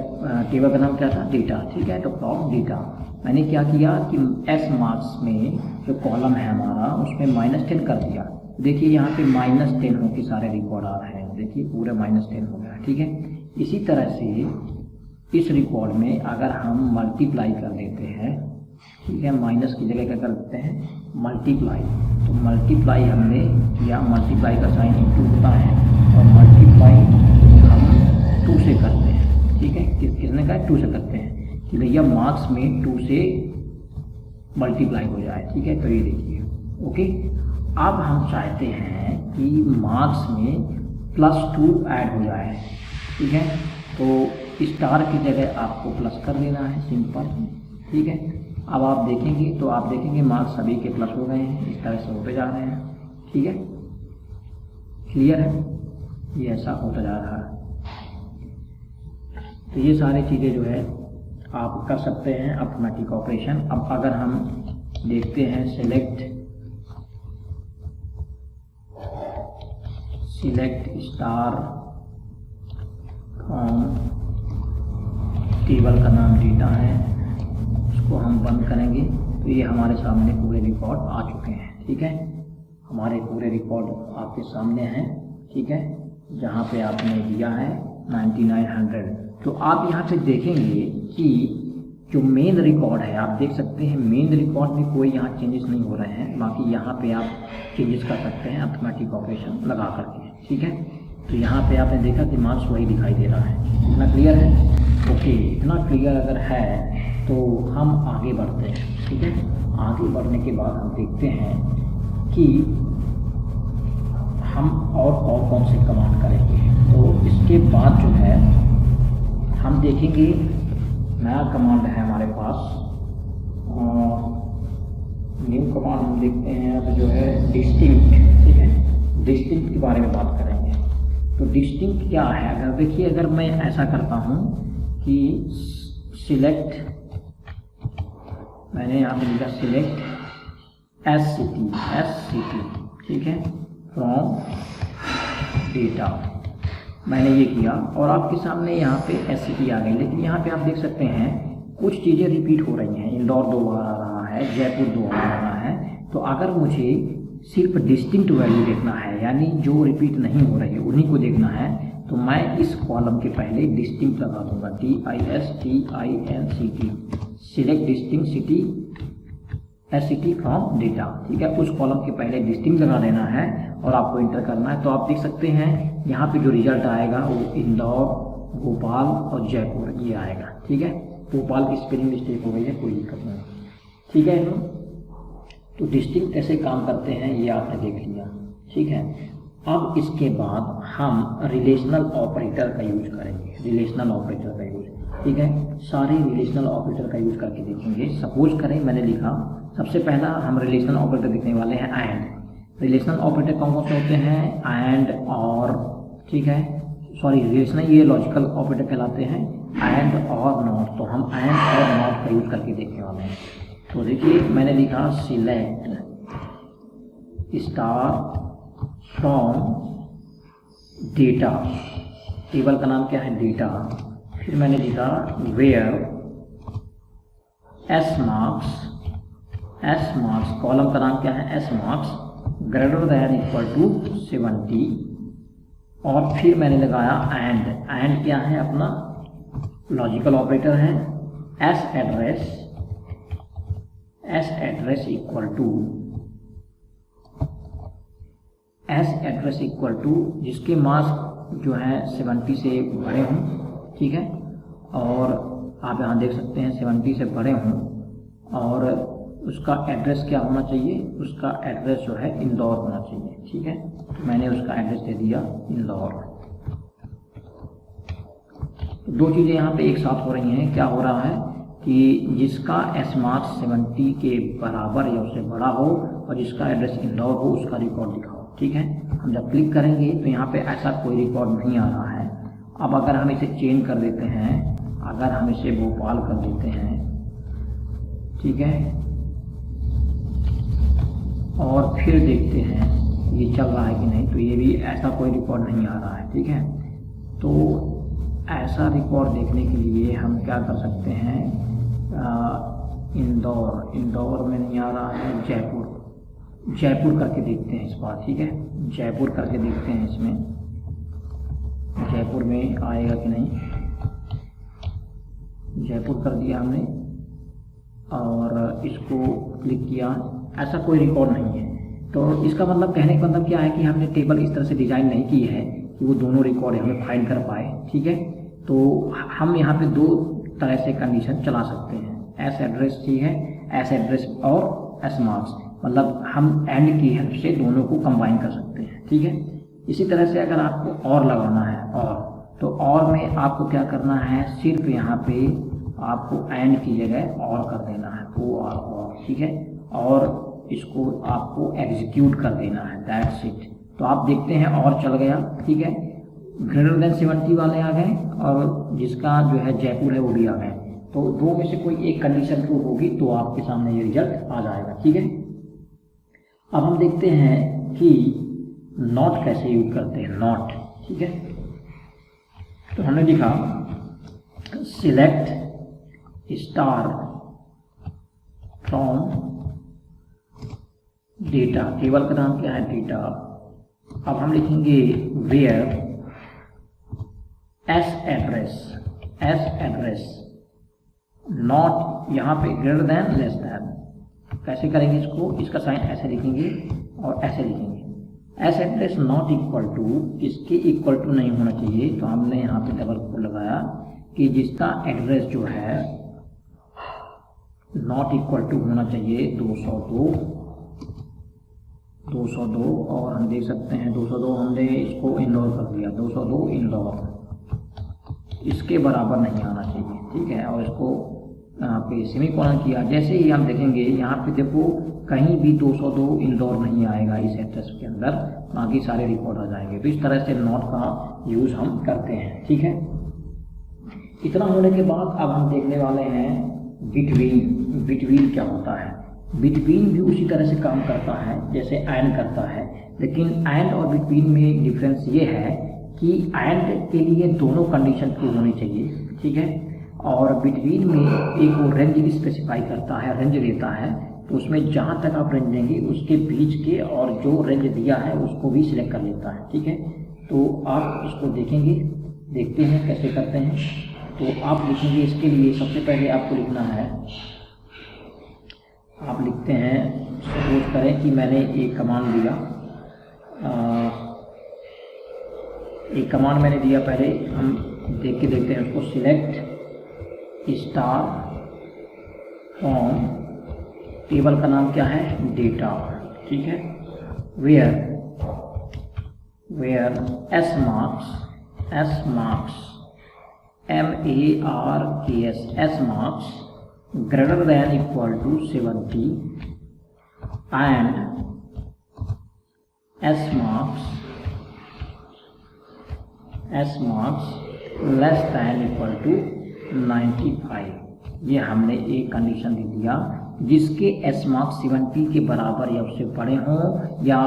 टेबल का नाम क्या था, डेटा, ठीक है। तो फ्रॉम डेटा मैंने क्या किया कि एस मार्क्स में जो कॉलम है हमारा उसमें -10 कर दिया। देखिए यहाँ पे -10 हो के सारे रिकॉर्ड आ रहे हैं, देखिए पूरे -10 हो गया, ठीक है। इसी तरह से इस रिकॉर्ड में अगर हम मल्टीप्लाई कर देते हैं, ठीक है, माइनस की जगह क्या कर देते हैं, मल्टीप्लाई। तो मल्टीप्लाई हमने किया, मल्टीप्लाई का साइन इंटू होता है और मल्टीप्लाई हम 2 से करते हैं, ठीक है। किसने कहा 2 से करते हैं कि भैया मार्क्स में 2 से मल्टीप्लाई हो जाए, ठीक है। तो ये देखिए, ओके। अब हम चाहते हैं कि मार्क्स में +2 ऐड हो जाए, ठीक है। तो स्टार की जगह आपको प्लस कर देना है, सिंपल, ठीक है। अब आप देखेंगे तो आप देखेंगे मार्क्स सभी के प्लस हो गए हैं, इस तरह से होते जा रहे हैं, ठीक है। क्लियर है, ये ऐसा होता जा रहा है। तो ये सारी चीज़ें जो है आप कर सकते हैं अर्थमेटिक ऑपरेशन। अब अगर हम देखते हैं सिलेक्ट स्टार फ्रॉम, टेबल का नाम डेटा है, उसको हम बंद करेंगे तो ये हमारे सामने पूरे रिकॉर्ड आ चुके हैं, ठीक है। हमारे पूरे रिकॉर्ड आपके सामने हैं, ठीक है, जहाँ पे आपने दिया है 9900। तो आप यहाँ पे देखेंगे कि जो मेन रिकॉर्ड है, आप देख सकते हैं मेन रिकॉर्ड में कोई यहाँ चेंजेस नहीं हो रहे हैं, बाकी यहाँ पे आप चेंजेस कर सकते हैं अर्थमेटिक ऑपरेशन लगा करके, ठीक है। तो यहाँ पे आपने देखा कि मार्क्स वही दिखाई दे रहा है। इतना क्लियर है, ओके। इतना क्लियर अगर है तो हम आगे बढ़ते हैं, ठीक है। आगे बढ़ने के बाद हम देखते हैं कि हम और कौन से कमांड करेंगे। तो इसके बाद जो है हम देखेंगे नया कमांड है हमारे पास, न्यू कमांड हम देखते हैं अब जो है डिस्टिंक्ट, ठीक है। डिस्टिंक्ट के बारे में बात करेंगे। तो डिस्टिंक्ट क्या है, अगर देखिए अगर मैं ऐसा करता हूँ कि सिलेक्ट, मैंने यहाँ पे लिखा सिलेक्ट SCT, ठीक है, फ्रॉम डेटा, मैंने ये किया और आपके सामने यहाँ पे SCT आ गई। लेकिन यहाँ पे आप देख सकते हैं कुछ चीज़ें रिपीट हो रही हैं, इंदौर 2 बार आ रहा है, जयपुर 2 बार आ रहा है। तो अगर मुझे सिर्फ डिस्टिंक्ट वैल्यू देखना है, यानी जो रिपीट नहीं हो रही है उन्हीं को देखना है, तो मैं इस कॉलम के पहले डिस्टिंक्ट लगा दूंगा, DISTINCT, select distinct city SCT from data, ठीक है। उस कॉलम के पहले डिस्टिंक्ट लगा देना है और आपको इंटर करना है। तो आप देख सकते हैं यहाँ पे जो रिजल्ट आएगा वो इंदौर, भोपाल और जयपुर ये आएगा, ठीक है। भोपाल की स्पेलिंग मिस्टेक हो गई है, कोई दिक्कत नहीं, ठीक है। तो डिस्टिंक्ट कैसे काम करते हैं ये आपने देख लिया, ठीक है। अब इसके बाद हम रिलेशनल ऑपरेटर का यूज करेंगे, रिलेशनल ऑपरेटर का यूज, ठीक है। सारे रिलेशनल ऑपरेटर का यूज करके देखेंगे। सपोज करें मैंने लिखा, सबसे पहला हम रिलेशनल ऑपरेटर देखने वाले हैं एंड। रिलेशनल ऑपरेटर कौन कौन से होते हैं, एंड, और, ठीक है, सॉरी रिलेशनल ये लॉजिकल ऑपरेटर कहलाते हैं, एंड और नॉट। तो हम एंड और नॉट का यूज करके देखने वाले हैं। तो देखिए मैंने लिखा select star from data, table का नाम क्या है डेटा, फिर मैंने लिखा वेयर एस मार्क्स, कॉलम का नाम क्या है S marks greater than equal to 70, और फिर मैंने लगाया एंड क्या है अपना लॉजिकल ऑपरेटर है, एस एड्रेस इक्वल टू जिसके मार्क्स जो है 70 से बड़े हों, ठीक है, और आप यहाँ देख सकते हैं 70 से बड़े हों, और उसका एड्रेस क्या होना चाहिए, उसका एड्रेस जो है इंदौर होना चाहिए, ठीक है। तो मैंने उसका एड्रेस दे दिया इंदौर। तो दो चीज़ें यहाँ पे एक साथ हो रही हैं, क्या हो रहा है कि जिसका एस मार्क्स 70 के बराबर या उससे बड़ा हो और जिसका एड्रेस इंदौर हो उसका रिकॉर्ड दिखाओ, ठीक है। हम जब क्लिक करेंगे तो यहाँ पे ऐसा कोई रिकॉर्ड नहीं आ रहा है। अब अगर हम इसे चेंज कर देते हैं, अगर हम इसे भोपाल कर देते हैं, ठीक है, और फिर देखते हैं ये चल रहा है कि नहीं, तो ये भी ऐसा कोई रिकॉर्ड नहीं आ रहा है, ठीक है। तो ऐसा रिकॉर्ड देखने के लिए हम क्या कर सकते हैं, इंदौर में नहीं आ रहा है, जयपुर करके देखते हैं इस बार, ठीक है, जयपुर करके देखते हैं इसमें जयपुर में आएगा कि नहीं। जयपुर कर दिया हमने और इसको क्लिक किया, ऐसा कोई रिकॉर्ड नहीं है। तो इसका मतलब, कहने का मतलब क्या है कि हमने टेबल इस तरह से डिज़ाइन नहीं की है कि वो दोनों रिकॉर्ड हमें फाइंड कर पाए, ठीक है। तो हम यहाँ पे दो तरह से कंडीशन चला सकते हैं, एस एड्रेस, ठीक है, एस एड्रेस और एस मार्क्स, मतलब हम एंड की हेल्प से दोनों को कंबाइन कर सकते हैं, ठीक है। इसी तरह से अगर आपको और लगाना है तो और में आपको क्या करना है, सिर्फ यहाँ पे आपको एंड की जगह और कर देना है, और, ठीक है, और इसको आपको एग्जीक्यूट कर देना है, दैट्स इट। तो आप देखते हैं और चल गया, ठीक है, ग्रेटर देन 70 वाले आ गए और जिसका जो है जयपुर है वो भी आ गए। तो दो में से कोई एक कंडीशन ट्रू होगी तो आपके सामने ये रिजल्ट आ जाएगा, ठीक है। अब हम देखते हैं कि नॉट कैसे यूज करते हैं, नॉट, ठीक है। तो हमने लिखा select star from data, table का नाम क्या है डेटा। अब हम लिखेंगे वेयर एस एड्रेस नॉट, यहाँ पे ग्रेटर देन लेस देन, कैसे करेंगे इसको, इसका साइन ऐसे लिखेंगे और ऐसे लिखेंगे, S address not equal to, इसके इक्वल टू नहीं होना चाहिए। तो हमने यहाँ पे डबल कोट लगाया कि जिसका एड्रेस जो है नॉट इक्वल टू होना चाहिए 202, और हम देख सकते हैं 202 हमने इसको इंदौर कर दिया, 202 इंदौर, इसके बराबर नहीं आना चाहिए, ठीक है। और इसको यहाँ पे सेमीकोलन किया, जैसे ही हम देखेंगे यहाँ पे देखो कहीं भी 202 इंदौर नहीं आएगा इस एड्रेस के अंदर, बाकी सारे रिकॉर्ड आ जाएंगे। तो इस तरह से नॉट का यूज़ हम करते हैं, ठीक है। इतना होने के बाद अब हम देखने वाले हैं बिटवीन क्या होता है। बिटवीन भी उसी तरह से काम करता है जैसे एंड करता है, लेकिन एंड और बिटवीन में डिफरेंस ये है कि एंड के लिए दोनों कंडीशन ट्रू होनी चाहिए, ठीक है, और बिटवीन में एक वो रेंज स्पेसिफाई करता है, रेंज देता है, तो उसमें जहाँ तक आप रेंज देंगे उसके बीच के और जो रेंज दिया है उसको भी सिलेक्ट कर लेता है, ठीक है। तो आप इसको देखेंगे, देखते हैं कैसे करते हैं। तो आप लिखेंगे, इसके लिए सबसे पहले आपको लिखना है, आप लिखते हैं, सपोज करें कि मैंने एक कमांड दिया, एक कमांड मैंने दिया, पहले हम देख के देखते हैं उसको, सिलेक्ट स्टार फ्रॉम, टेबल का नाम क्या है डेटा, ठीक है, where S marks MARKS, S marks greater than equal to 70 and S marks less than equal to 95। ये हमने एक कंडीशन दे दिया जिसके एस मार्क्स 70 के बराबर या उससे बड़े हों, या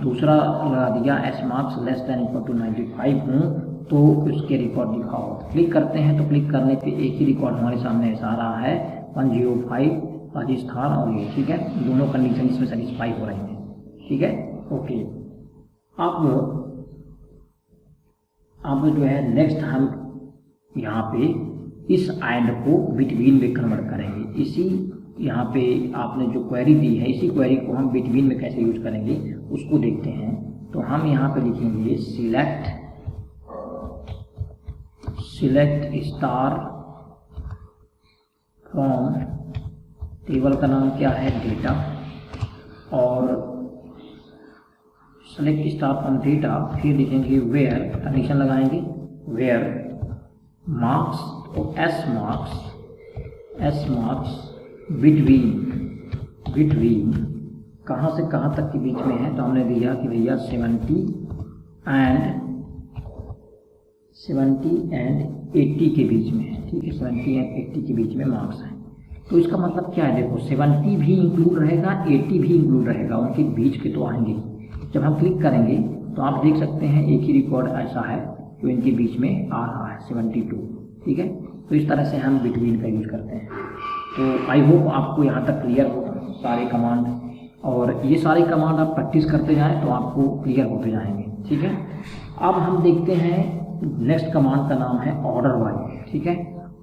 दूसरा लगा दिया S marks less than equal to 95 हों, तो उसके रिकॉर्ड दिखाओ। क्लिक करते हैं तो क्लिक करने पे एक ही रिकॉर्ड हमारे सामने ऐसा आ रहा है 105 राजस्थान और ये, ठीक है, दोनों कंडीशन इसमें सेटिस्फाई हो रही हैं, ठीक है, ओके। अब जो है नेक्स्ट हम यहाँ पे इस एंड को बिटवीन में कन्वर्ट करेंगे। इसी यहाँ पे आपने जो क्वेरी दी है, इसी क्वेरी को हम बिटवीन में कैसे यूज करेंगे उसको देखते हैं। तो हम यहाँ पे लिखेंगे सिलेक्ट स्टार फ्रॉम, टेबल का नाम क्या है डेटा, और सेलेक्ट स्टार फ्रॉम डेटा, फिर लिखेंगे वेयर, कंडीशन लगाएंगे वेयर मार्क्स, तो एस मार्क्स बिटवीन कहाँ से कहाँ तक के बीच में है, तो हमने दिया कि भैया 70 एंड 80 के बीच में है, ठीक है, 70 एंड 80 के बीच में मार्क्स है। तो इसका मतलब क्या है, देखो 70 भी इंक्लूड रहेगा, 80 भी इंक्लूड रहेगा, उनके बीच के तो आएंगे। जब हम क्लिक करेंगे तो आप देख सकते हैं एक ही रिकॉर्ड ऐसा है जो इनके बीच में आ रहा है 72, ठीक है। तो इस तरह से हम बिटवीन का यूज करते हैं। तो आई होप आपको यहाँ तक क्लियर हो सारे कमांड, और ये सारे कमांड आप प्रैक्टिस करते जाएं तो आपको क्लियर होते जाएंगे, ठीक है। अब हम देखते हैं नेक्स्ट कमांड का नाम है ऑर्डर बाई, ठीक है।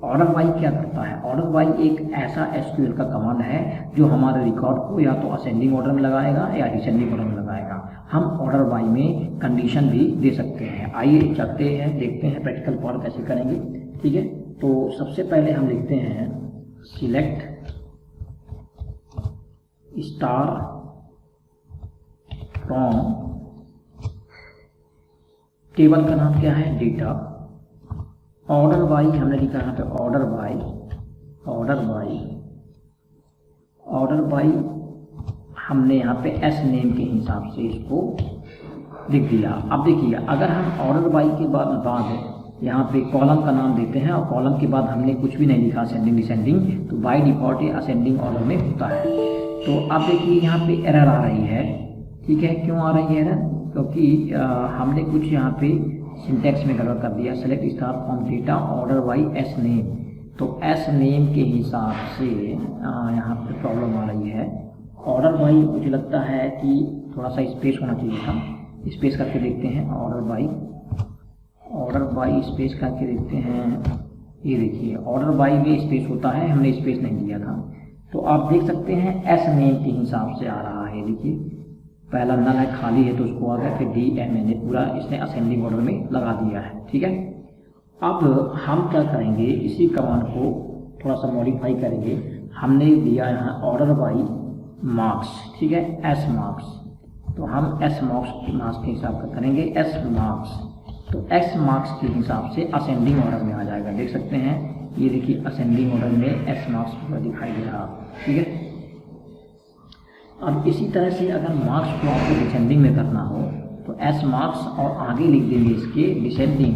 ऑर्डर बाई क्या करता है, ऑर्डर बाई एक ऐसा एसक्यूएल का कमांड है जो हमारे रिकॉर्ड को या तो असेंडिंग ऑर्डर में लगाएगा या डिसेंडिंग ऑर्डर में लगाएगा। हम ऑर्डर बाई में कंडीशन भी दे सकते हैं। आइए चलते हैं, देखते हैं प्रैक्टिकल पार्ट कैसे करेंगे, ठीक है। तो सबसे पहले हम लिखते हैं सिलेक्ट स्टार फ्रॉम, टेबल का नाम क्या है डेटा, ऑर्डर बाई हमने लिखा यहाँ पे ऑर्डर बाई हमने यहाँ पे एस नेम के हिसाब से इसको लिख दिया। अब देखिए अगर हम ऑर्डर बाई के बाद यहाँ पे कॉलम का नाम देते हैं और कॉलम के बाद हमने कुछ भी नहीं लिखा असेंडिंग डिसेंडिंग, तो बाय डिफॉल्ट ये असेंडिंग ऑर्डर में होता है। तो अब देखिए यहाँ पे एरर आ रही है, ठीक है। क्यों आ रही है एरर, क्योंकि हमने कुछ यहाँ पे सिंटैक्स में गड़बड़ कर दिया। Select star from data order by S name, तो एस नेम के हिसाब से यहाँ पे प्रॉब्लम आ रही है। ऑर्डर बाई मुझे लगता है कि थोड़ा सा स्पेस होना चाहिए था, स्पेस करके देखते हैं। ऑर्डर बाई स्पेस करके देखते हैं, ये देखिए ऑर्डर बाई में स्पेस होता है, हमने स्पेस नहीं दिया था। तो आप देख सकते हैं एस नेम के हिसाब से आ रहा है, देखिए पहला नल है खाली है तो उसको आ गया, फिर डी एम एन ए पूरा इसने असेंडिंग ऑर्डर में लगा दिया है, ठीक है। अब हम क्या करेंगे, इसी कमांड को थोड़ा सा मॉडिफाई करेंगे। हमने दिया यहाँ ऑर्डर बाई मार्क्स, ठीक है, एस मार्क्स, तो हम एस मार्क्स के हिसाब से करेंगे एस मार्क्स, तो एस मार्क्स के हिसाब से असेंडिंग ऑर्डर में आ जाएगा। देख सकते हैं ये देखिए असेंडिंग ऑर्डर में एस मार्क्स पूरा दिखाई दे रहा, ठीक है। अब इसी तरह से अगर मार्क्स को आपको डिसेंडिंग में करना हो तो एस मार्क्स और आगे लिख देंगे इसके डिसेंडिंग,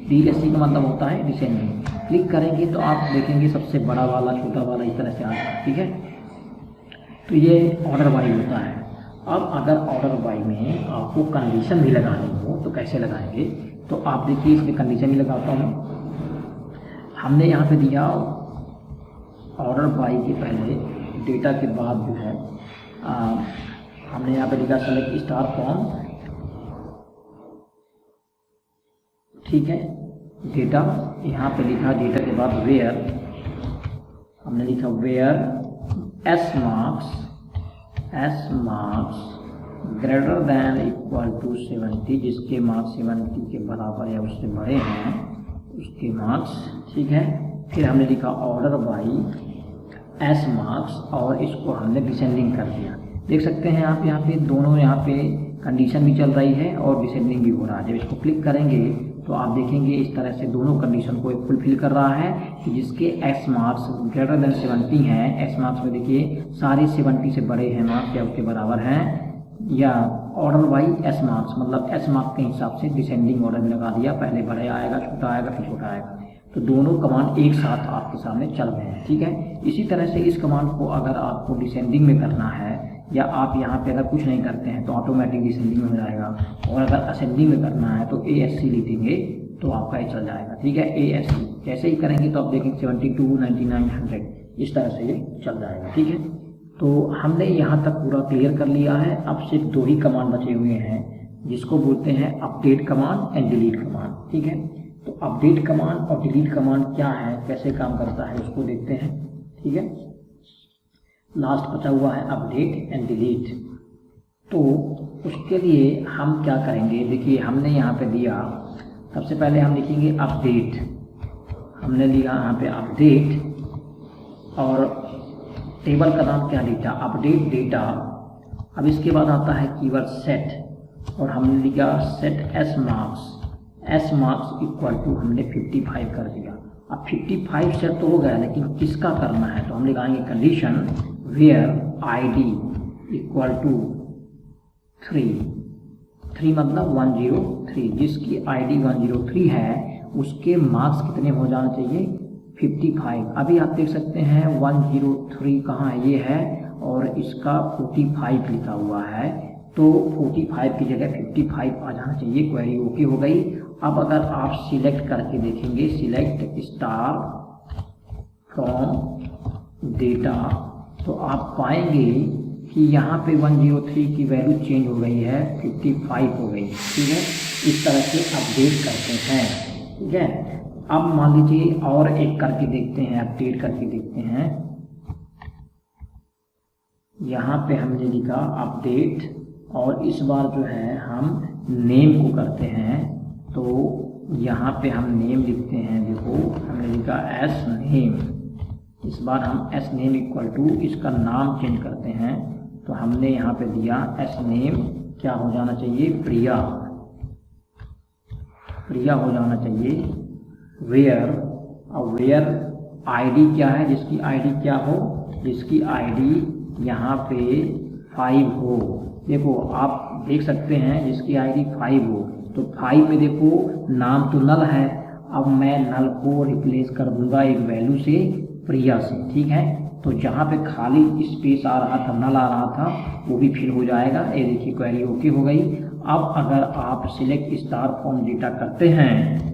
DESC का मतलब होता है डिसेंडिंग। क्लिक करेंगे तो आप देखेंगे सबसे बड़ा वाला छोटा वाला इस तरह से आ जाए, ठीक है। तो ये ऑर्डर बाई होता है। अब अगर ऑर्डर बाई में आपको कंडीशन भी लगानी हो तो कैसे लगाएंगे, तो आप देखिए इसमें कंडीशन भी लगाता हूँ। हमने यहाँ पे दिया ऑर्डर बाई के पहले डेटा के बाद जो है हमने यहाँ पे लिखा सेलेक्ट स्टार फ्रॉम, ठीक है, डेटा, यहाँ पे लिखा डेटा के बाद वेयर, हमने लिखा where S marks greater than equal to 70, जिसके मार्क्स 70 के बराबर या उससे बड़े हैं उसके मार्क्स, ठीक है। फिर हमने लिखा ऑर्डर बाई एस मार्क्स और इसको हमने डिसेंडिंग कर दिया। देख सकते हैं आप यहाँ पे दोनों, यहाँ पे कंडीशन भी चल रही है और डिसेंडिंग भी हो रहा है। जब इसको क्लिक करेंगे तो आप देखेंगे इस तरह से दोनों कंडीशन को फुलफिल कर रहा है कि जिसके एस मार्क्स ग्रेटर देन 70 हैं, एस मार्क्स में देखिए सारे 70 से बड़े हैं मार्क्स या उसके बराबर हैं, या ऑर्डर बाई एस मार्क्स मतलब एस मार्क्स के हिसाब से डिसेंडिंग ऑर्डर में लगा दिया, पहले बड़े आएगा, छोटा आएगा, फिर छोटा आएगा। तो दोनों कमांड एक साथ आपके सामने चल रहे हैं, ठीक है। इसी तरह से इस कमांड को अगर आपको डिसेंडिंग में करना है या आप यहाँ पे अगर कुछ नहीं करते हैं तो ऑटोमेटिक डिसेंडिंग में हो जाएगा, और अगर असेंडिंग में करना है तो ASC लिखेंगे तो आपका ये चल जाएगा, ठीक है। ASC जैसे ही करेंगे तो आप देखेंगे 72, 99, 100 इस तरह से ये चल जाएगा, ठीक है। तो हमने यहाँ तक पूरा क्लियर कर लिया है। अब सिर्फ 2 ही कमांड बचे हुए हैं जिसको बोलते हैं update command and delete command, ठीक है। तो अपडेट कमांड और डिलीट कमांड क्या है, कैसे काम करता है उसको देखते हैं, ठीक है। लास्ट बचा हुआ है अपडेट एंड डिलीट। तो उसके लिए हम क्या करेंगे, देखिए हमने यहाँ पे दिया, सबसे पहले हम लिखेंगे अपडेट, हमने लिया यहाँ पे अपडेट और टेबल का नाम क्या लिखा, अपडेट डेटा। अब इसके बाद आता है कीवर्ड सेट और हमने लिखा set S marks equal to हमने 55 कर दिया। अब 55 सेट तो हो गया, लेकिन किसका करना है, तो हम लगाएंगे condition where ID equal to 3 मतलब 103, जिसकी ID 103 है उसके मार्क्स कितने हो जाना चाहिए, 55। अभी आप देख सकते हैं 103 कहाँ है, ये है, और इसका 45 लिखा हुआ है, तो 45 की जगह 55 आ जाना चाहिए। क्वेरी ओके हो गई। अब अगर आप सिलेक्ट करके देखेंगे, सिलेक्ट स्टार फ्रॉम डेटा, तो आप पाएंगे कि यहाँ पे 103 की वैल्यू चेंज हो गई है, 55 हो गई, ठीक है। इस तरह से अपडेट करते हैं, ठीक है। अब मान लीजिए और एक करके देखते हैं, अपडेट करके देखते हैं। यहाँ पे हमने लिखा अपडेट और इस बार जो है हम नेम को करते हैं, तो यहाँ पे हम नेम लिखते हैं, देखो हमने लिखा एस नेम, इस बार हम एस नेम इक्वल टू इसका नाम चेंज करते हैं, तो हमने यहाँ पे दिया एस नेम क्या हो जाना चाहिए, प्रिया हो जाना चाहिए। वेयर, अब वेयर ID क्या है, जिसकी ID क्या हो, जिसकी ID यहाँ पे 5 हो, देखो आप देख सकते हैं जिसकी ID 5 हो, तो 5 में देखो नाम तो नल है, अब मैं नल को रिप्लेस कर दूंगा एक वैल्यू से, प्रिया से, ठीक है। तो जहाँ पे खाली स्पेस आ रहा था, नल आ रहा था, वो भी फिल हो जाएगा। ये देखिए क्वेरी ओके हो गई। अब अगर आप सिलेक्ट स्टार फ्रॉम डेटा करते हैं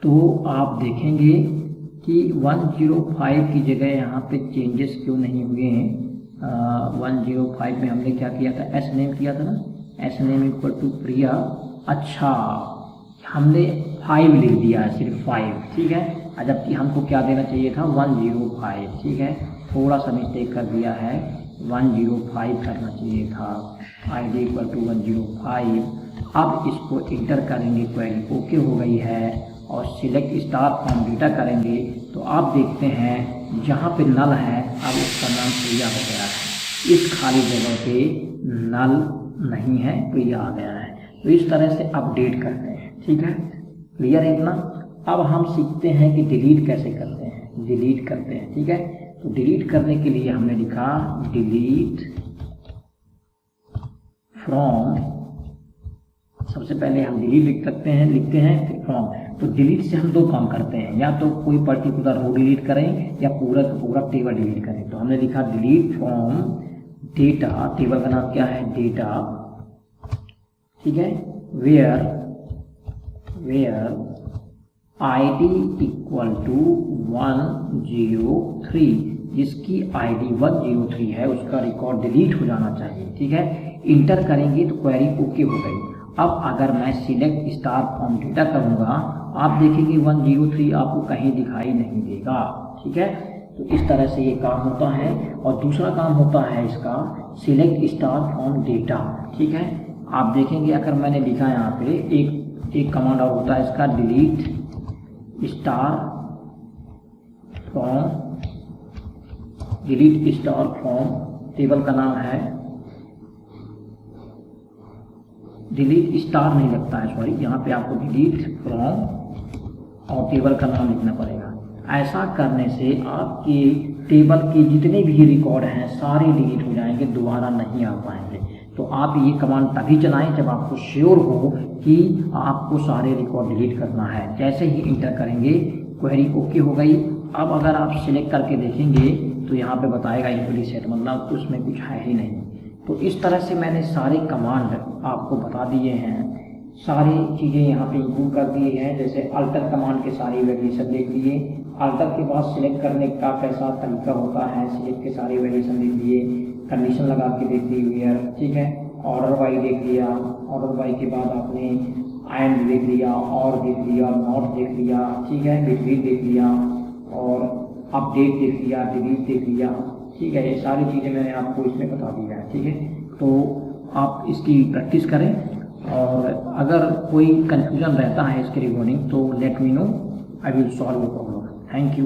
तो आप देखेंगे कि 105 की जगह यहाँ पे चेंजेस क्यों नहीं हुए हैं। 105 में हमने क्या किया था, एस नेम किया था ना, एस नेम इक्वल टू प्रिया। अच्छा, हमने 5 लिख दिया है, सिर्फ 5, ठीक है, जबकि हमको क्या देना चाहिए था, 105, ठीक है। थोड़ा सा मिस्टेक कर दिया है, 105 करना चाहिए था, ID इक्वल टू 105। अब इसको इंटर करेंगे, क्वेरी ओके हो गई है, और सिलेक्ट स्टार फ्रॉम डेटा करेंगे तो आप देखते हैं जहाँ पे नल है अब उसका नाम प्रिया हो गया है, इस खाली जगह पे नल नहीं है, प्रिया आ गया है। तो इस तरह से अपडेट करते हैं, ठीक है, क्लियर है इतना। अब हम सीखते हैं कि डिलीट कैसे करते हैं, डिलीट करते हैं, ठीक है। तो डिलीट करने के लिए हमने लिखा डिलीट फ्रॉम, सबसे पहले हम डिलीट लिखते हैं फिर फ्रॉम। तो डिलीट से हम 2 काम करते हैं, या तो कोई पर्टिकुलर रो डिलीट करें या पूरा का पूरा टेबल डिलीट करें। तो हमने लिखा डिलीट फ्रॉम डेटा, टेबल का नाम क्या है, डेटा, ठीक है। वेयर ID इक्वल टू 103, जिसकी ID 103 है उसका रिकॉर्ड डिलीट हो जाना चाहिए, ठीक है। इंटर करेंगे तो क्वेरी ओके हो गई। अब अगर मैं सिलेक्ट स्टार फ्रॉम डेटा करूँगा, आप देखेंगे 103 आपको कहीं दिखाई नहीं देगा, ठीक है। तो इस तरह से ये काम होता है। और दूसरा काम होता है इसका सिलेक्ट स्टार फ्रॉम डेटा, ठीक है। आप देखेंगे अगर मैंने लिखा यहाँ पे एक कमांड और होता है इसका, डिलीट स्टार फ्रॉम टेबल का नाम है, डिलीट स्टार नहीं लगता है, सॉरी, यहाँ पे आपको डिलीट फ्रॉम और टेबल का नाम लिखना पड़ेगा। ऐसा करने से आपके टेबल के जितने भी रिकॉर्ड हैं सारे डिलीट हो जाएंगे, दोबारा नहीं आ पाएंगे। तो आप ये कमांड तभी चलाएं जब आपको श्योर हो कि आपको सारे रिकॉर्ड डिलीट करना है। जैसे ही इंटर करेंगे क्वेरी ओके हो गई। अब अगर आप सिलेक्ट करके देखेंगे तो यहाँ पे बताएगा इम्प्लीसेट, मतलब उसमें कुछ है ही नहीं। तो इस तरह से मैंने सारे कमांड आपको बता दिए हैं, सारी चीज़ें यहाँ पे इंक्लूड कर दिए हैं। जैसे अल्टर कमांड के सारे वेरिएशन देख लिए, अल्टर के बाद सिलेक्ट करने का कैसा तरीका होता है, सिलेक्ट के सारे वेरिएशन देख लिए, कंडीशन लगा के देख ली वेयर, ठीक है, ऑर्डर बाई देख लिया, ऑर्डर बाई के बाद आपने एंड देख लिया, और देख लिया, नॉट देख लिया, ठीक है, बिटवीन देख लिया, और अपडेट देख लिया, डिलीट देख लिया, ठीक है। ये सारी चीज़ें मैंने आपको इसमें बता दिया है, ठीक है। तो आप इसकी प्रैक्टिस करें, और अगर कोई कंफ्यूजन रहता है इसके रिगार्डिंग तो let me know, I will solve your problem. Thank you.